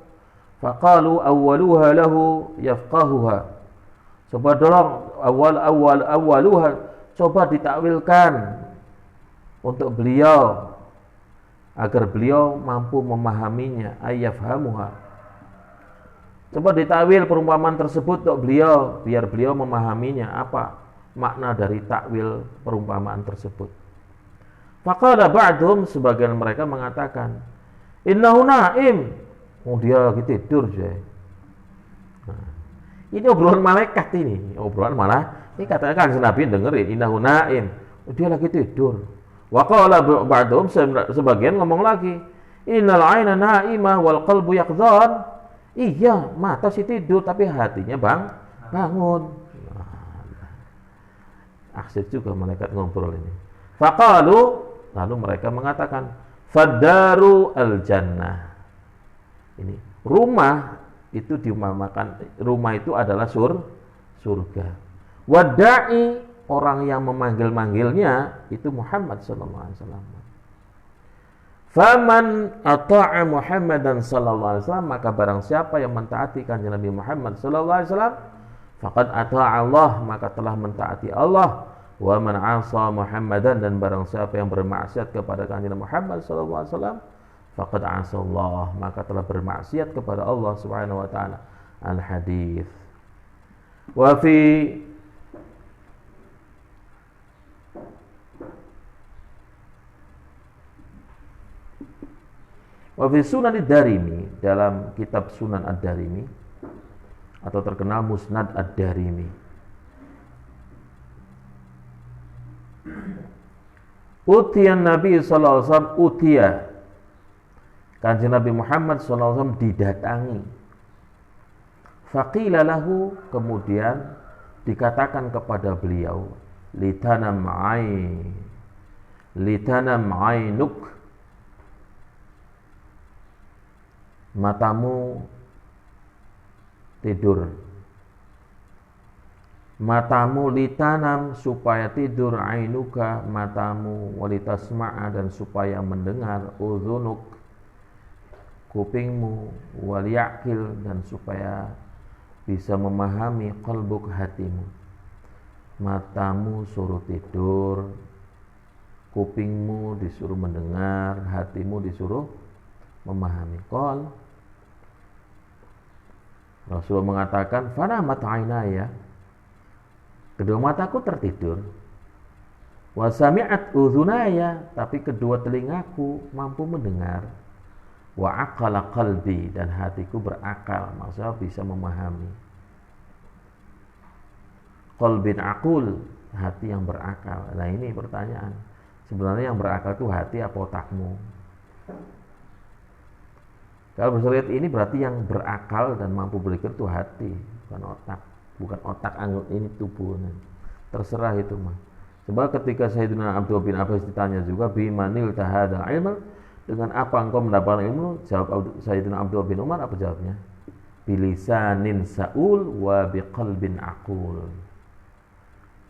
faqalu awwaluha lahu yafqahuha. Coba dorong awwaluha, coba ditakwilkan untuk beliau agar beliau mampu memahaminya, ayyafhamuha. Coba ditakwil perumpamaan tersebut untuk beliau, biar beliau memahaminya, apa makna dari takwil perumpamaan tersebut. Faqala ba'dhum, sebagian mereka mengatakan, innahu na'im, oh dia lagi tidur aja. Nah, ini obrolan malaikat ini, obrolan malah ini katakan Nabi dengerin, innahu na'im, oh dia lagi tidur. Wa qala ba'dhum, sebagian ngomong lagi, innal 'aina na'imah wal qalbu yaqdhan. Iya, mata sih tidur tapi hatinya bangun. Asyik juga malaikat ngobrol ini. Faqalu, lalu mereka mengatakan, fadaru al-jannah. Ini rumah itu diumpamakan, rumah itu adalah surga. Wada'i, orang yang memanggil-manggilnya itu Muhammad sallallahu alaihi wasallam. Faman ata'a Muhammadan sallallahu alaihi wasallam, maka barang siapa yang mentaati kanjeng Nabi Muhammad sallallahu alaihi wasallam, faqad ata'a Allah, maka telah mentaati Allah. Wa man 'asa Muhammadan, dan barang siapa yang bermaksiat kepada kanjeng Muhammad sallallahu alaihi wasallam, faqad 'asa Allah, maka telah bermaksiat kepada Allah Subhanahu wa taala. Al-hadits. Wa fi Sunan ad-Darimi, dalam kitab Sunan ad-Darimi atau terkenal Musnad ad-Darimi, utiyan Nabi sallallahu alaihi wasallam, utiya, kanjeng Nabi Muhammad sallallahu alaihi wasallam didatangi. Faqila lahu, kemudian dikatakan kepada beliau, litanam ainuk, matamu tidur. Matamu, litanam, supaya tidur, ainuka, matamu, walitasma'a, dan supaya mendengar, uzunuk, kupingmu, waliyakil, dan supaya bisa memahami, qalbuk, hatimu. Matamu suruh tidur, kupingmu disuruh mendengar, hatimu disuruh memahami. Qal, Rasulullah mengatakan, fanamat ainaya, kedua mataku tertidur. Wa sami'at udhunaya, tapi kedua telingaku mampu mendengar. Wa aqala qalbi, dan hatiku berakal, maksudnya bisa memahami. Qalbin aqul, hati yang berakal. Nah ini pertanyaan, sebenarnya yang berakal itu hati apa otakmu? Kalau bersyariat ini berarti yang berakal dan mampu berpikir itu hati, bukan otak. Bukan otak, anggota ini tubuh. Terserah itu mah. Sebab ketika Sayyidina Abdullah bin Abbas ditanya juga, bimanil tahada ilman, dengan apa engkau mendapatkan ilmu? Jawab Sayyidina Abdullah bin Umar, apa jawabnya? Bilisanin sa'ul wa biqalbin aqul.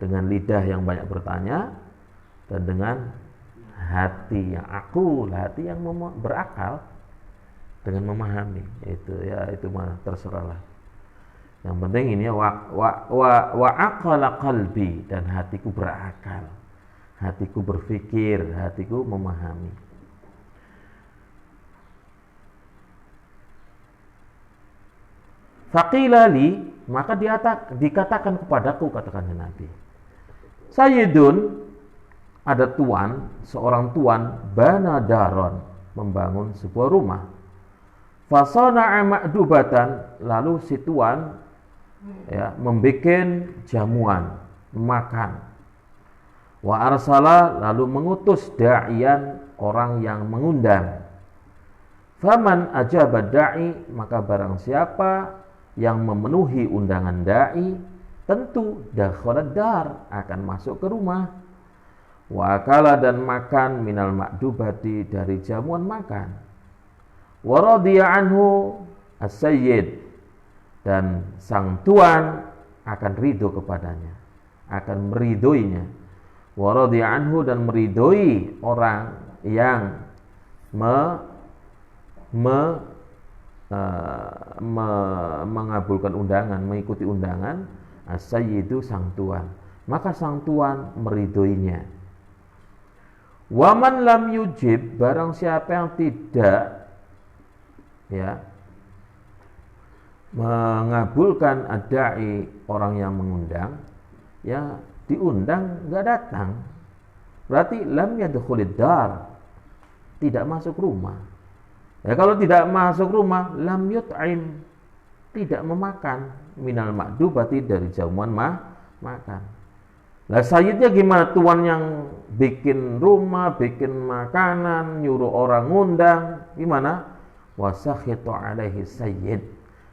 Dengan lidah yang banyak bertanya dan dengan hati yang aqul, hati yang berakal dengan memahami. Itu ya, itu mah terserahlah. Yang penting ini wa aqala qalbi, dan hatiku berakal, hatiku berpikir, hatiku memahami. Faqila li, maka dikatakan kepadaku, katakan Nabi, Sayyidun, ada tuan, seorang tuan bana daron, membangun sebuah rumah. Fasana'a ma'dubatan, lalu si tuan ya membikin jamuan, makan. Wa arsala, lalu mengutus da'iyan, orang yang mengundang. Faman ajaba da'i, maka barang siapa yang memenuhi undangan da'i, tentu dakhalad dar, akan masuk ke rumah. Wa akala, dan makan, minal ma'dubati, dari jamuan makan. Wa radiya anhu as-sayyid, dan sang tuan akan ridho kepadanya, akan meridhoinya. Wa radiya anhu, dan meridhoi orang yang mengabulkan undangan, mengikuti undangan, as-sayyidu, sang tuan. Maka sang tuan meridhoinya. Waman lam yujib, barang siapa yang tidak ya mengabulkan adai, orang yang mengundang, ya diundang nggak datang, berarti lam yadkhulid dar, tidak masuk rumah. Ya kalau tidak masuk rumah, lam yut'im, tidak memakan, minal ma'dubati, dari jamuan makan. Lah sayyidnya gimana? Tuan yang bikin rumah, bikin makanan, nyuruh orang ngundang, gimana? Wasakhitu alaihi sayyid,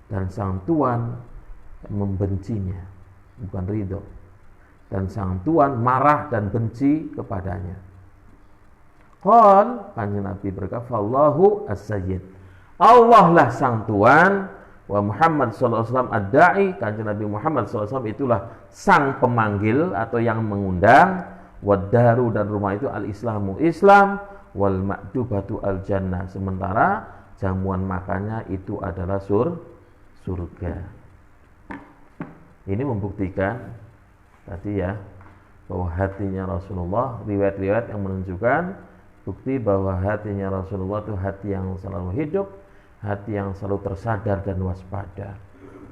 dan sang tuan membencinya, bukan ridho. Dan sang tuan marah dan benci kepadanya. Qal, kanjeng Nabi berkata, fallahu as-sayyid, Allah lah sang tuan, wa Muhammad sallallahu alaihi wasallam ad-da'i, kanjeng Nabi Muhammad sallallahu alaihi wasallam itulah sang pemanggil atau yang mengundang, wad-daru, dan rumah itu al-islamu, Islam, wal ma'dubatu al-jannah, sementara jamuan makannya itu adalah surga. Ini membuktikan tadi ya bahwa hatinya Rasulullah, riwayat-riwayat yang menunjukkan bukti bahwa hatinya Rasulullah itu hati yang selalu hidup, hati yang selalu tersadar dan waspada.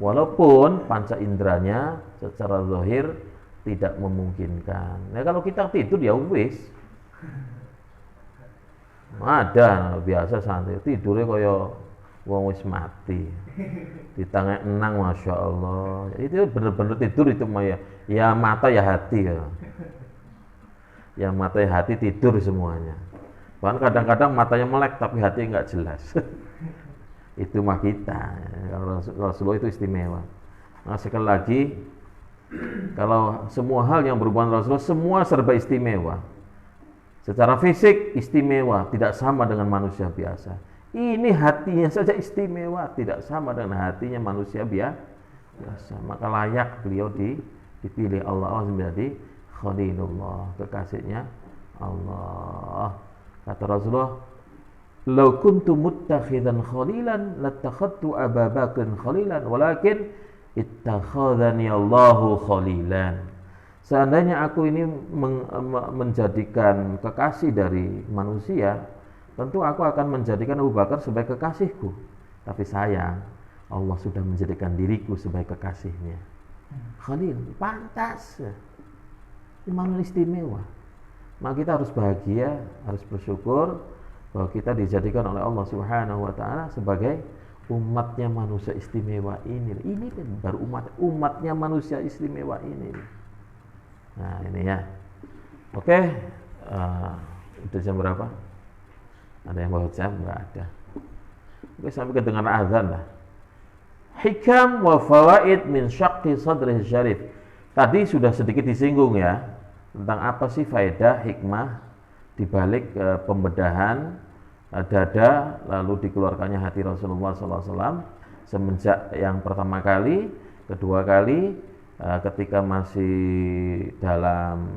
Walaupun panca inderanya secara zahir tidak memungkinkan. Nah kalau kita tidur ya wis. Ada biasa santai tidurnya kaya wong wis mati. Ditangek enang, masya Allah. Itu benar-benar tidur itu mah ya mata ya hati ya. Ya mata ya hati tidur semuanya. Bahkan kadang-kadang matanya melek tapi hati nggak jelas. Itu mah kita. Kalau Rasulullah itu istimewa. Nah sekali lagi, kalau semua hal yang berhubungan dengan Rasulullah semua serba istimewa. Secara fisik istimewa, tidak sama dengan manusia biasa. Ini hatinya saja istimewa, tidak sama dengan hatinya manusia biasa. Maka layak beliau dipilih Allah menjadi Khalilullah, kekasihnya Allah. Kata Rasulullah, "Lau kuntu muttakhidan khalilan lattakhadtu Aba Bakrin khalilan, walakin ittakhadhani Allahu khalilan." Seandainya aku ini menjadikan kekasih dari manusia, tentu aku akan menjadikan Abu Bakar sebagai kekasihku. Tapi sayang, Allah sudah menjadikan diriku sebagai kekasihnya. Khalil, pantas. Imam istimewa. Maka kita harus bahagia, harus bersyukur bahwa kita dijadikan oleh Allah Subhanahu wa taala sebagai umatnya manusia istimewa ini. Ini baru umatnya manusia istimewa ini. Nah ini ya. Oke, udah jam berapa? Ada yang bawa jam? Enggak ada. Oke, sampai kedengaran azan lah. Hikam wa fawaid min syaqqi sadri syarif. Tadi sudah sedikit disinggung ya tentang apa sih faedah hikmah dibalik pembedahan dada lalu dikeluarkannya hati Rasulullah SAW semenjak yang pertama kali, kedua kali ketika masih dalam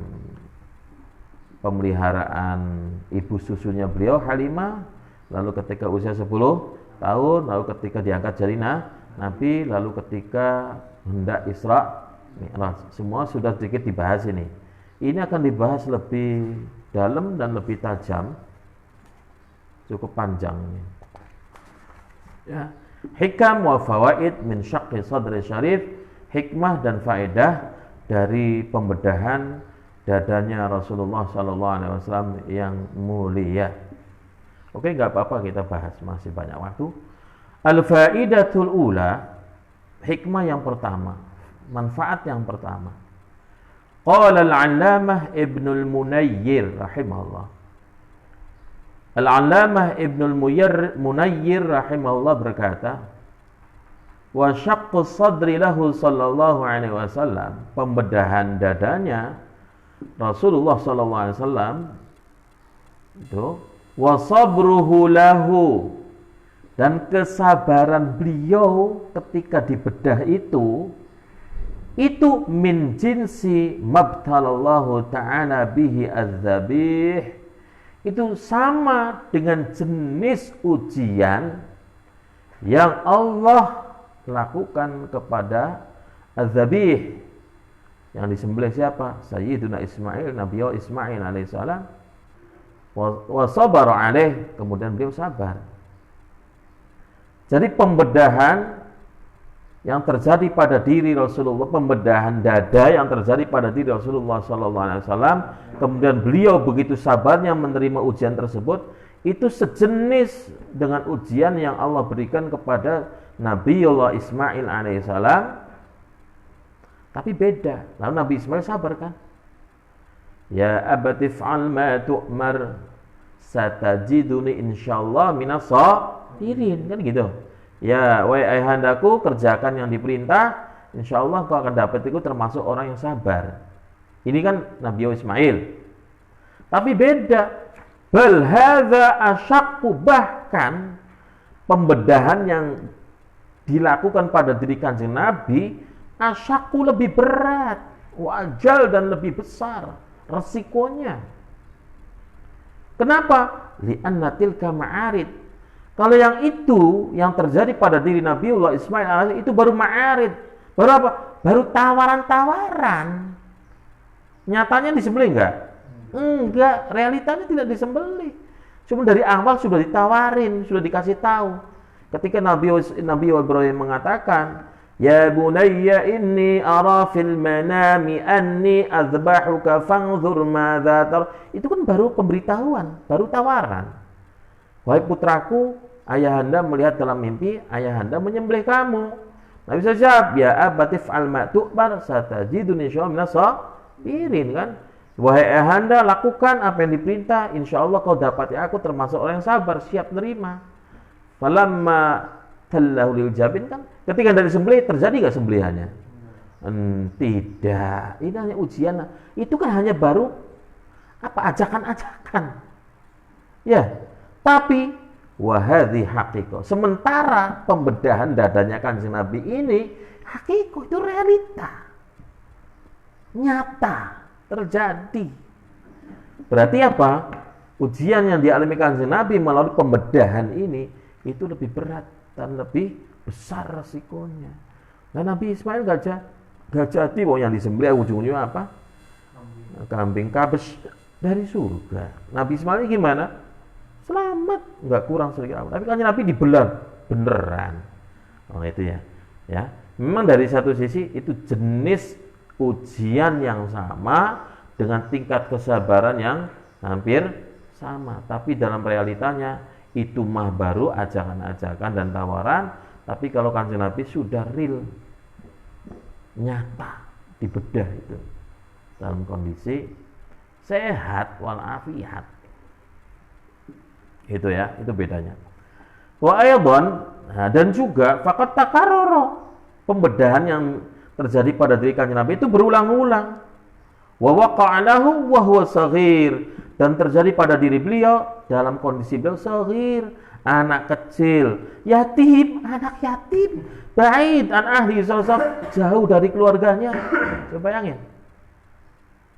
pemeliharaan ibu susunya beliau Halimah, lalu ketika usia 10 tahun, lalu ketika diangkat jadi Nabi, lalu ketika hendak Isra Mi'raj. Semua sudah sedikit dibahas ini. Ini akan dibahas lebih dalam dan lebih tajam, cukup panjang ini. Ya. Hikam wa fawaid min syaqqi sadri syarif, hikmah dan faedah dari pembedahan dadanya Rasulullah Sallallahu Alaihi Wasallam yang mulia. Oke, nggak apa-apa kita bahas, masih banyak waktu. Al-faidatul ula, hikmah yang pertama, manfaat yang pertama. Qala al-'allamah Ibnul Munayyir rahimahullah. Al-'allamah Ibnul Munayyir rahimahullah berkata, wa syaqqu sadri lahu sallallahu alaihi wasallam, pembedahan dadanya Rasulullah sallallahu alaihi wasallam itu, wa sabruhu lahu, dan kesabaran beliau ketika dibedah itu min jinsi mabtalallahu ta'ala bihi az-zabih, itu sama dengan jenis ujian yang Allah lakukan kepada az-zabih, yang disembelih siapa? Sayyiduna Ismail, Nabi Ismail alaihissalam. Wa sabara alaih, kemudian beliau sabar. Jadi pembedahan yang terjadi pada diri Rasulullah, pembedahan dada yang terjadi pada diri Rasulullah SAW, kemudian beliau begitu sabarnya menerima ujian tersebut, itu sejenis dengan ujian yang Allah berikan kepada Nabiullah Ismail alaihissalam, tapi beda. Lalu Nabi Ismail sabar kan? Ya abati fa'al ma tu'mar satajiduni insyaallah minas sabirin, kan gitu. Ya, wahai ayahandaku, kerjakan yang diperintah, insyaallah kau akan dapat itu termasuk orang yang sabar. Ini kan Nabi Ismail. Tapi beda. Bal hadza asyaqqu, bahkan pembedahan yang dilakukan pada diri Kanjeng Nabi asyaqqu, lebih berat, wajal, dan lebih besar resikonya. Kenapa? Li'anna tilka ma'arid. Kalau yang itu yang terjadi pada diri Nabiullah Ismail itu baru ma'arid. Baru apa? Baru tawaran-tawaran. Nyatanya disembelih enggak? Enggak, realitanya tidak disembelih. Cuma dari awal sudah ditawarin, sudah dikasih tahu. Ketika Nabi Ibrahim mengatakan, ya bunayya inni ara fil manami anni azbahuka fanzur madza tar. Itu kan baru pemberitahuan, baru tawaran. Wahai putraku, ayahanda melihat dalam mimpi ayahanda menyembelih kamu. Nabi bisa jawab, ya abati fa'al ma tu'mar satajiduni insyaallah minas sabirin, kan? Wahai ayahanda, lakukan apa yang diperintah, insyaallah kau dapati aku termasuk orang yang sabar, siap nerima. Falamma tallahu lil jabin, kan? Ketika dari sembelih, terjadi enggak sembelihannya? Tidak. Ini hanya ujian. Itu kan hanya baru apa, ajakan-ajakan. Ya. Tapi wahadhi haqiqah. Sementara pembedahan dadanya Kanjeng Nabi ini haqiqah, itu realita. Nyata terjadi. Berarti apa? Ujian yang dialami Kanjeng Nabi melalui pembedahan ini itu lebih berat dan lebih besar resikonya. Nah, Nabi Ismail gak jadi yang disembelih ujung-ujungnya apa? Kambing kabes dari surga. Nabi Ismail gimana? Selamat, nggak kurang sedikit apa. Tapi kan Nabi dibelah beneran. Oh itu ya. Ya, memang dari satu sisi itu jenis ujian yang sama dengan tingkat kesabaran yang hampir sama. Tapi dalam realitanya itu mah baru ajakan-ajakan dan tawaran. Tapi kalau Kanjeng Nabi sudah real, nyata, dibedah itu dalam kondisi sehat walafiat. Itu ya, itu bedanya. Wa aydan, dan juga faqat takarrara, pembedahan yang terjadi pada diri Kanjeng Nabi itu berulang-ulang. Wa waqa'a lahu wa huwa shaghir, dan terjadi pada diri beliau dalam kondisi beliau shaghir, anak kecil, yatim, anak yatim, ba'id an ahli, jauh dari keluarganya. Coba bayangin.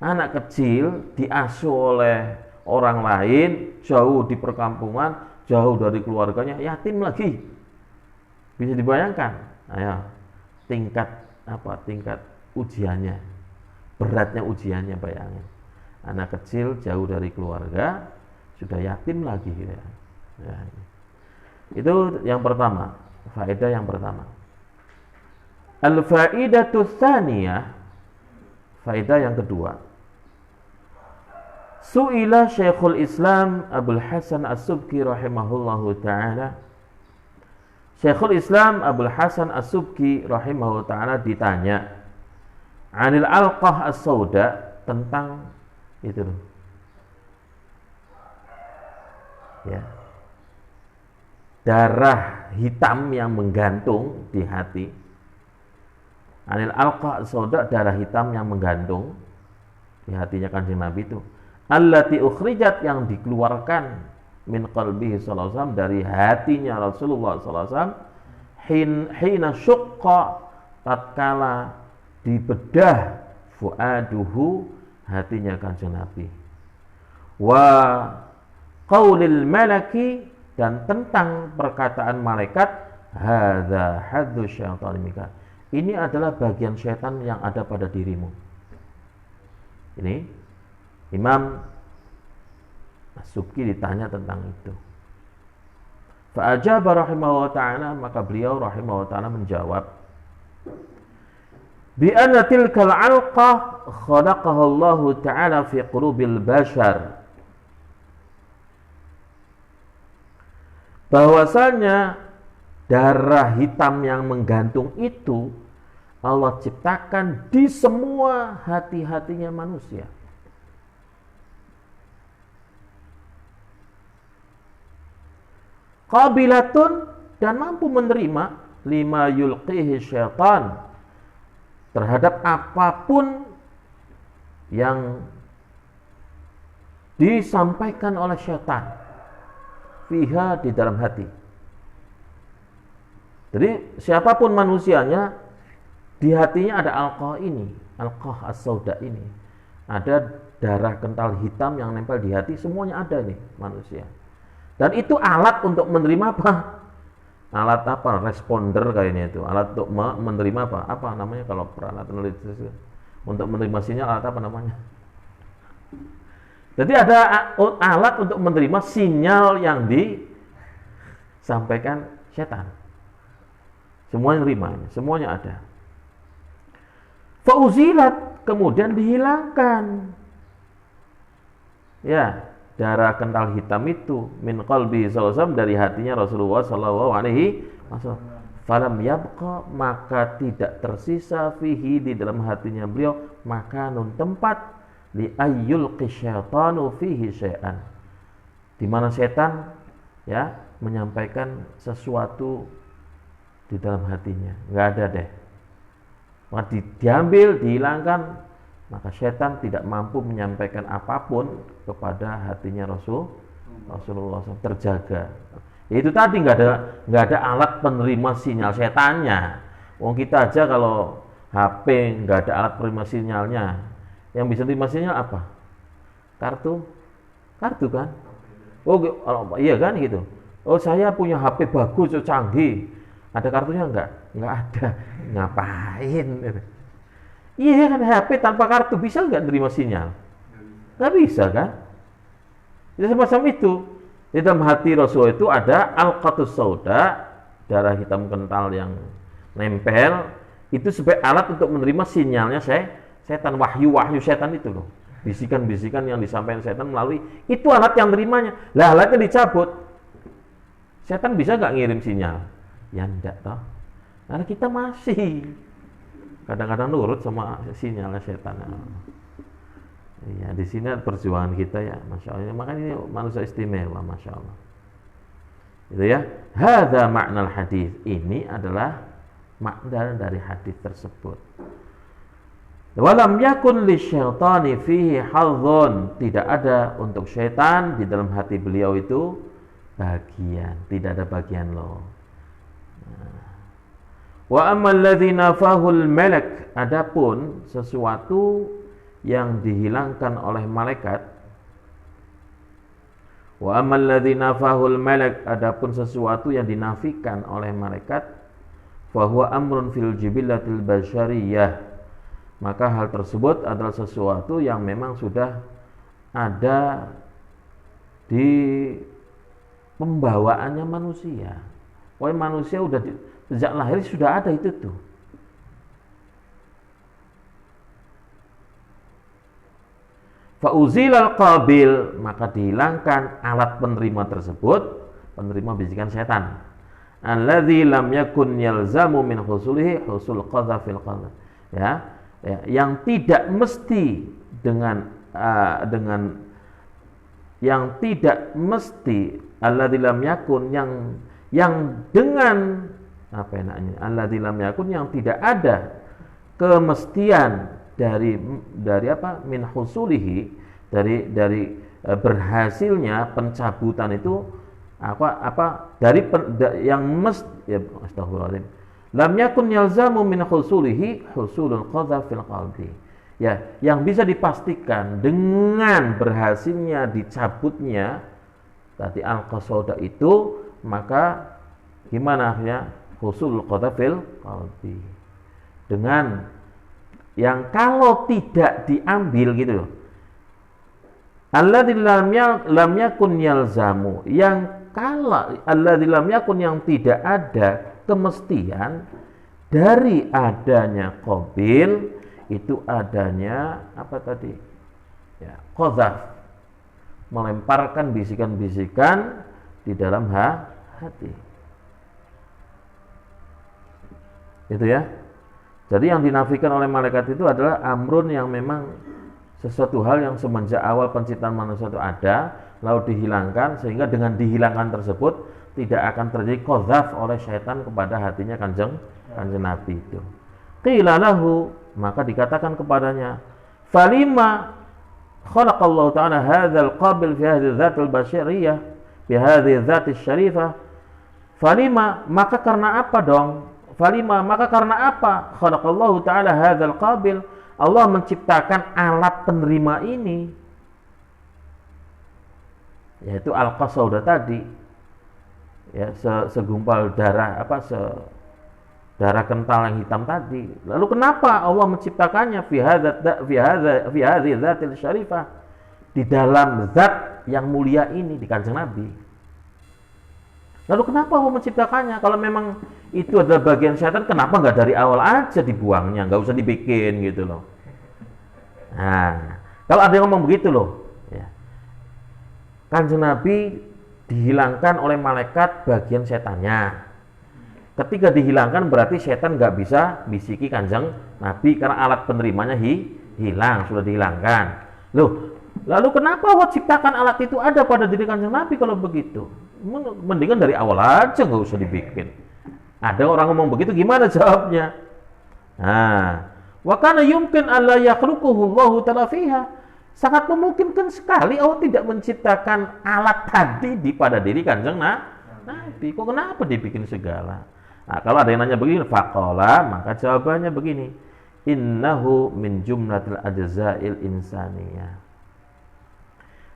Anak kecil diasuh oleh orang lain, jauh di perkampungan, jauh dari keluarganya, yatim lagi. Bisa dibayangkan? Ayo, tingkat ujiannya, beratnya ujiannya, bayangin. Anak kecil jauh dari keluarga, sudah yatim lagi. Ya. Itu yang pertama, faedah yang pertama. Al-faidatu tsaniyah, faedah yang kedua. Su'ila Syekhul Islam Abdul Hasan As-Subki rahimahullahu ta'ala. Syekhul Islam Abdul Hasan As-Subki rahimahullahu ta'ala ditanya Anil Alqah As-Sauda, tentang itu loh. Ya. Darah hitam yang menggantung di hati. Anil Alqah As-Sauda, darah hitam yang menggantung di hatinya Kanjeng Nabi itu. Allati ukhrijat, yang dikeluarkan min qalbihi sallallahu alaihi wasallam, dari hatinya Rasulullah sallallahu alaihi wasallam, hina syuqqa, tatkala dibedah fuaduhu, hatinya Kanjeng Nabi. Wa qaulil malaki, dan tentang perkataan malaikat, hadza hadzu syaitan minka, ini adalah bagian syaitan yang ada pada dirimu. Ini Imam As-Subki ditanya tentang itu. Fa'ajaba rahimahullah ta'ala, maka beliau rahimahullah ta'ala menjawab, bi anna tilkal alqah khalaqaha Allah ta'ala fi qulubil bashar, bahwasanya darah hitam yang menggantung itu Allah ciptakan di semua hati-hatinya manusia. Qabilatun, dan mampu menerima lima yulqihi syaitan, terhadap apapun yang disampaikan oleh syaitan, fiha, di dalam hati. Jadi siapapun manusianya, di hatinya ada alqah ini, alqah as-sauda ini, ada darah kental hitam yang nempel di hati, semuanya ada nih manusia. Dan itu alat untuk menerima apa? Alat apa? Responder kayaknya itu. Alat untuk menerima apa? Apa namanya kalau peralatan elektronik? Untuk menerima sinyal, alat apa namanya? Jadi ada alat untuk menerima sinyal yang disampaikan setan. Semuanya nerima, semuanya ada. Fauzilat, kemudian dihilangkan. Ya, darah kental hitam itu min qalbi sallallahu alaihi wasallam, dari hatinya Rasulullah sallallahu alaihi wasallam. Falam yabqa, maka tidak tersisa fihi, di dalam hatinya beliau, makanun, tempat, li ayyul qisyaitanu fihi syai'an, di mana setan ya menyampaikan sesuatu di dalam hatinya, enggak ada deh. Maka diambil, dihilangkan, maka setan tidak mampu menyampaikan apapun kepada hatinya Rasulullah SAW, terjaga. Ya itu tadi, nggak ada alat penerima sinyal setannya. Wong kita aja kalau HP nggak ada alat penerima sinyalnya, yang bisa terima sinyal apa? Kartu kan? Oh iya kan gitu. Oh saya punya HP bagus, canggih, ada kartunya nggak? Nggak ada. Ngapain? Iya kan, HP tanpa kartu bisa nggak terima sinyal? Nggak bisa kan? Jadi semacam itu. Di dalam hati Rasul itu ada alqatus sauda, darah hitam kental yang nempel, itu sebagai alat untuk menerima sinyalnya setan, wahyu setan itu loh. Bisikan-bisikan yang disampaikan setan melalui itu alat yang menerimanya. Lah alatnya dicabut, setan bisa nggak ngirim sinyal? Ya enggak toh. Karena kita masih kadang-kadang nurut sama sinyalnya setan. Ya, di sini perjuangan kita ya, masya Allah. Makanya ini manusia istimewa, masya Allah. Itu ya. Hadza makna hadis. Ini adalah makna dari hadis tersebut. Walam yakun lisyaitani fihi hadzun, tidak ada untuk syaitan di dalam hati beliau itu bagian, tidak ada bagian loh. Wa ammal ladzi nafahul malak, adapun sesuatu yang dihilangkan oleh malaikat. Wa ammal ladzi nafahul malak, adapun sesuatu yang dinafikan oleh malaikat, fa huwa amrun fil jibillatil basyariyah, maka hal tersebut adalah sesuatu yang memang sudah ada di pembawaannya manusia. Wah, manusia udah sejak lahir sudah ada itu tuh. Fauzilal qabil, maka dihilangkan alat penerima tersebut, penerima bisikan setan. Alladzi lam yakun yalzamu min husulihi husul qadzafil qadzaf. Ya, yang tidak mesti dengan yang tidak mesti alladzi lam yakun yang dengan apa enaknya? Alladzi lam yakun yang tidak ada kemestian dari apa min husulihi dari berhasilnya pencabutan itu apa dari yang ya astagfirullahaladzim lam yakun yalzamu min husulihi husulul qadzaf fil qalbi, ya yang bisa dipastikan dengan berhasilnya dicabutnya tadi al-qasauda itu, maka gimana akhirnya husulul qadzaf fil qalbi, dengan yang kalau tidak diambil gitu loh. Alladzi lam yakun yalzamu, yang kalau alladzi lam yakun yang tidak ada kemestian dari adanya qabil itu adanya apa tadi? Ya, qadzaf. Melemparkan bisikan-bisikan di dalam hati. Itu ya. Jadi yang dinafikan oleh malaikat itu adalah amrun yang memang sesuatu hal yang semenjak awal penciptaan manusia itu ada, lalu dihilangkan, sehingga dengan dihilangkan tersebut tidak akan terjadi qadzaf oleh syaitan kepada hatinya kanjeng Nabi itu. Qila lahu, maka dikatakan kepadanya, falima khalaqallahu ta'ala hadzal qabil fi hadhihi dzatil basyariyah fi hadhihi dzatis syarifah. Falima, maka karena apa dong? Falima, maka karena apa? Khalaqallahu ta'ala hadzal qabil, Allah menciptakan alat penerima ini, yaitu al-qasauda tadi, ya segumpal darah darah kental yang hitam tadi. Lalu kenapa Allah menciptakannya fi hadhihi dzatil syarifah, di dalam zat yang mulia ini, di kanjeng Nabi? Lalu kenapa Allah menciptakannya? Kalau memang itu adalah bagian syaitan, kenapa nggak dari awal aja dibuangnya, nggak usah dibikin gitu loh. Nah, kalau ada yang ngomong begitu loh, ya. Kanjeng Nabi dihilangkan oleh malaikat bagian setannya. Ketika dihilangkan berarti setan nggak bisa bisiki kanjeng Nabi karena alat penerimanya hilang, sudah dihilangkan. Loh, lalu kenapa Allah ciptakan alat itu ada pada diri kanjeng Nabi kalau begitu? Mendingan dari awal aja, nggak usah dibikin. Ada orang ngomong begitu, gimana jawabnya? Nah, wa kana yumkin alla yakhluquhu Allahu ta'ala fiha. Sangat memungkinkan sekali Allah tidak menciptakan alat tadi pada diri kanjeng Nabi. Kok kenapa dibikin segala? Nah, kalau ada yang nanya begini, faqala, maka jawabannya begini. Innahu min jumlatil ajza'il insaniyah.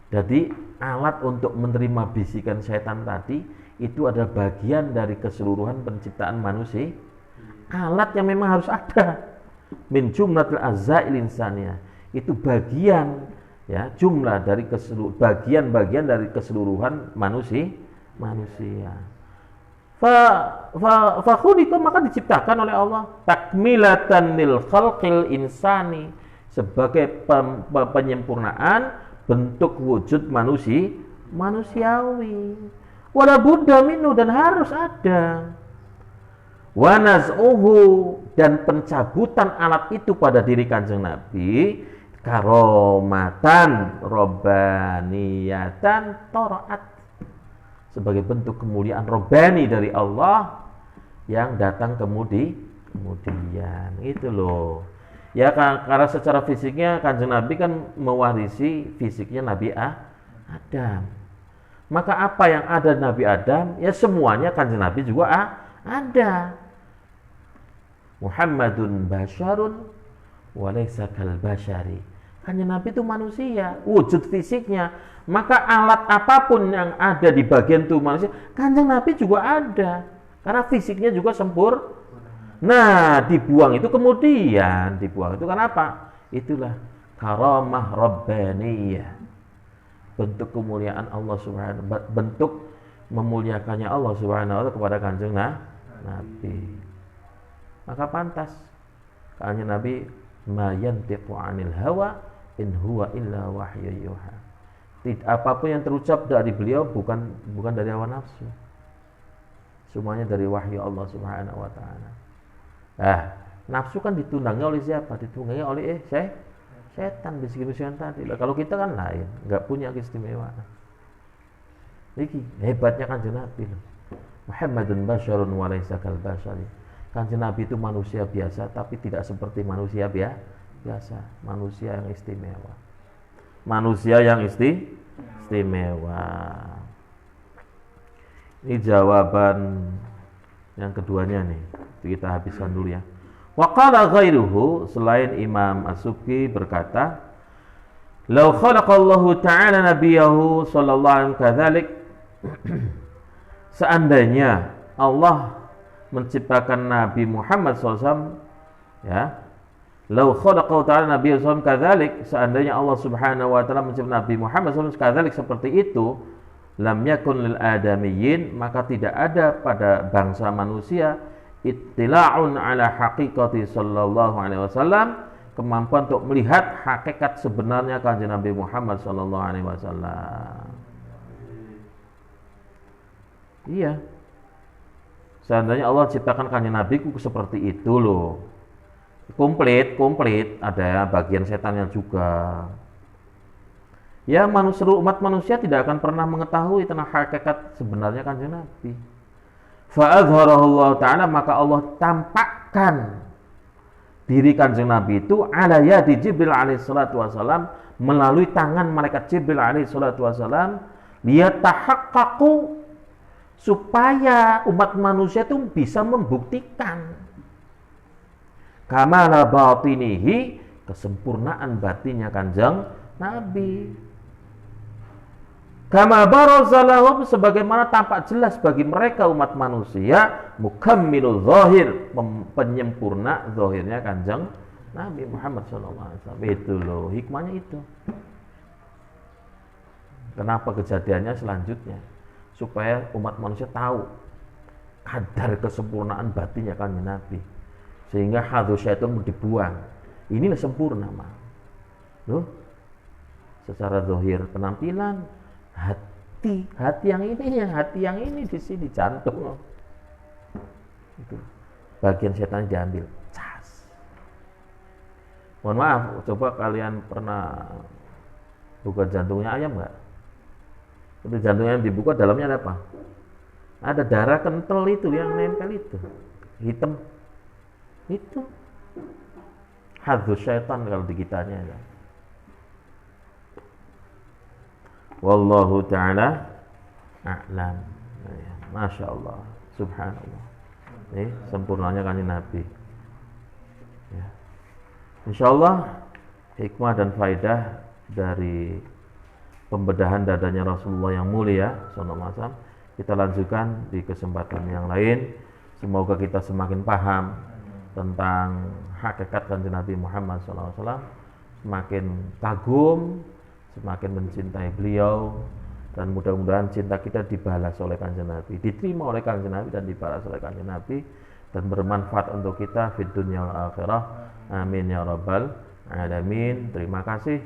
Jadi alat untuk menerima bisikan setan tadi itu adalah bagian dari keseluruhan penciptaan manusia. Alat yang memang harus ada. Min jumlatil ajza'il insaniyah. Itu bagian, ya, jumlah dari bagian-bagian dari keseluruhan manusia. Fa khuliqa, maka diciptakan oleh Allah takmilatan lil khalqil insani, sebagai penyempurnaan bentuk wujud manusiawi. Wala budda minhu, dan harus ada. Wa naz'uhu, dan pencabutan alat itu pada diri kanjeng Nabi karomatan robbaniyatan toro'at, sebagai bentuk kemuliaan robbani dari Allah yang datang kemudian itu loh. Ya, karena secara fisiknya kanjeng Nabi kan mewarisi fisiknya Nabi Adam. Maka apa yang ada Nabi Adam, ya semuanya kanjeng Nabi juga ada. Muhammadun basyarun wa laysa kal basyari. Kanjeng Nabi itu manusia, wujud fisiknya. Maka alat apapun yang ada di bagian tubuh manusia, kanjeng Nabi juga ada. Karena fisiknya juga sempurna. Nah, dibuang itu kemudian, dibuang itu kenapa? Itulah karamah rabbaniyah. Bentuk kemuliaan Allah Subhanahu wa ta'ala, bentuk memuliakannya Allah Subhanahu wa ta'ala kepada kanjeng Nabi. Maka pantas kanjeng Nabi ma yantiqu 'anil hawa in huwa illa wahyu yuha. Apapun yang terucap dari beliau bukan dari hawa nafsu. Semuanya dari wahyu Allah Subhanahu wa taala. Nafsu kan ditunggangi oleh siapa? Ditunggangi oleh setan, bisikan-bisikan tadi. Kalau kita kan lain, enggak punya keistimewaan. Ini hebatnya Kanjeng Nabi loh. Muhammadun basyarun wa laisa kal basyari. Kanjeng Nabi itu manusia biasa tapi tidak seperti manusia biasa, manusia yang istimewa. Manusia yang istimewa. Ini jawaban yang keduanya nih. Kita habiskan dulu ya. Wa qala ghairuhu, selain Imam As-Subki berkata, "Law khalaqallahu ta'ala nabiyahu sallallahu alaihi kadzalik." Seandainya Allah menciptakan Nabi Muhammad SAW, ya, lau khalaqahu ta'ala Nabi SAW kadzalik, seandainya Allah Subhanahu wa taala menciptakan Nabi Muhammad SAW kadzalik seperti itu, lam yakun lil adamiyyin, maka tidak ada pada bangsa manusia ittila'un ala haqiqati sallallahu alaihi wasallam, kemampuan untuk melihat hakikat sebenarnya kanjeng Nabi Muhammad sallallahu alaihi wasallam. Iya. Seandainya Allah ciptakan kanjeng Nabi seperti itu loh. Komplit, ada bagian setannya juga. Ya, seluruh umat manusia tidak akan pernah mengetahui tentang hakikat sebenarnya kanjeng Nabi. Fa'adharahullah ta'ala, maka Allah tampakkan diri kanjeng Nabi itu ala yadi Jibril alaihi salatu wasalam, melalui tangan malaikat Jibril alaihi salatu wasalam, liyatahaqqaqu, supaya umat manusia itu bisa membuktikan kamala batinihi, kesempurnaan batinnya kanjeng Nabi. Kama barazalahum, sebagaimana tampak jelas bagi mereka umat manusia, mukammilul zahir, penyempurna zahirnya kanjeng Nabi Muhammad SAW. Itu loh hikmahnya itu. Kenapa kejadiannya selanjutnya? Supaya umat manusia tahu kadar kesempurnaan batinnya kanjeng Nabi, sehingga hadus syaitan dibuang. Inilah sempurna, mah. Loh, secara zahir penampilan, hati yang ini di sini jantung. Itu bagian setan diambil. Cas. Mohon maaf, coba kalian pernah buka jantungnya ayam nggak? Itu jantungnya yang dibuka, dalamnya ada apa? Ada darah kental itu yang nempel itu, hitam. Itu hadus syaitan kalau di kitanya ya. Wallahu ta'ala a'lam. Masya Allah, subhanallah. Ini sempurnanya kanjeng Nabi ya. InsyaAllah hikmah dan faidah dari pembedahan dadanya Rasulullah yang mulia sallallahu alaihi wasallam kita lanjutkan di kesempatan yang lain. Semoga kita semakin paham tentang hakikat kanjeng Nabi Muhammad SAW, semakin kagum, semakin mencintai beliau, dan mudah-mudahan cinta kita dibalas oleh kanjeng Nabi, diterima oleh kanjeng Nabi dan dibalas oleh kanjeng Nabi, dan bermanfaat untuk kita fid dunya wal akhirah. Amin ya rabbal alamin. Terima kasih.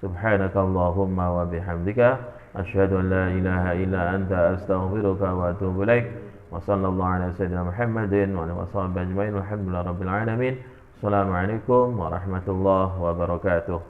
Subhanakallahumma wa bihamdika asyhadu an la ilaha illa anta astaghfiruka wa atubu ilaik. Wa sallallahu ala sayyidina Muhammadin wa ala washabihi ajmain. Walhamdulillahi rabbil alamin. Assalamualaikum warahmatullahi wabarakatuh.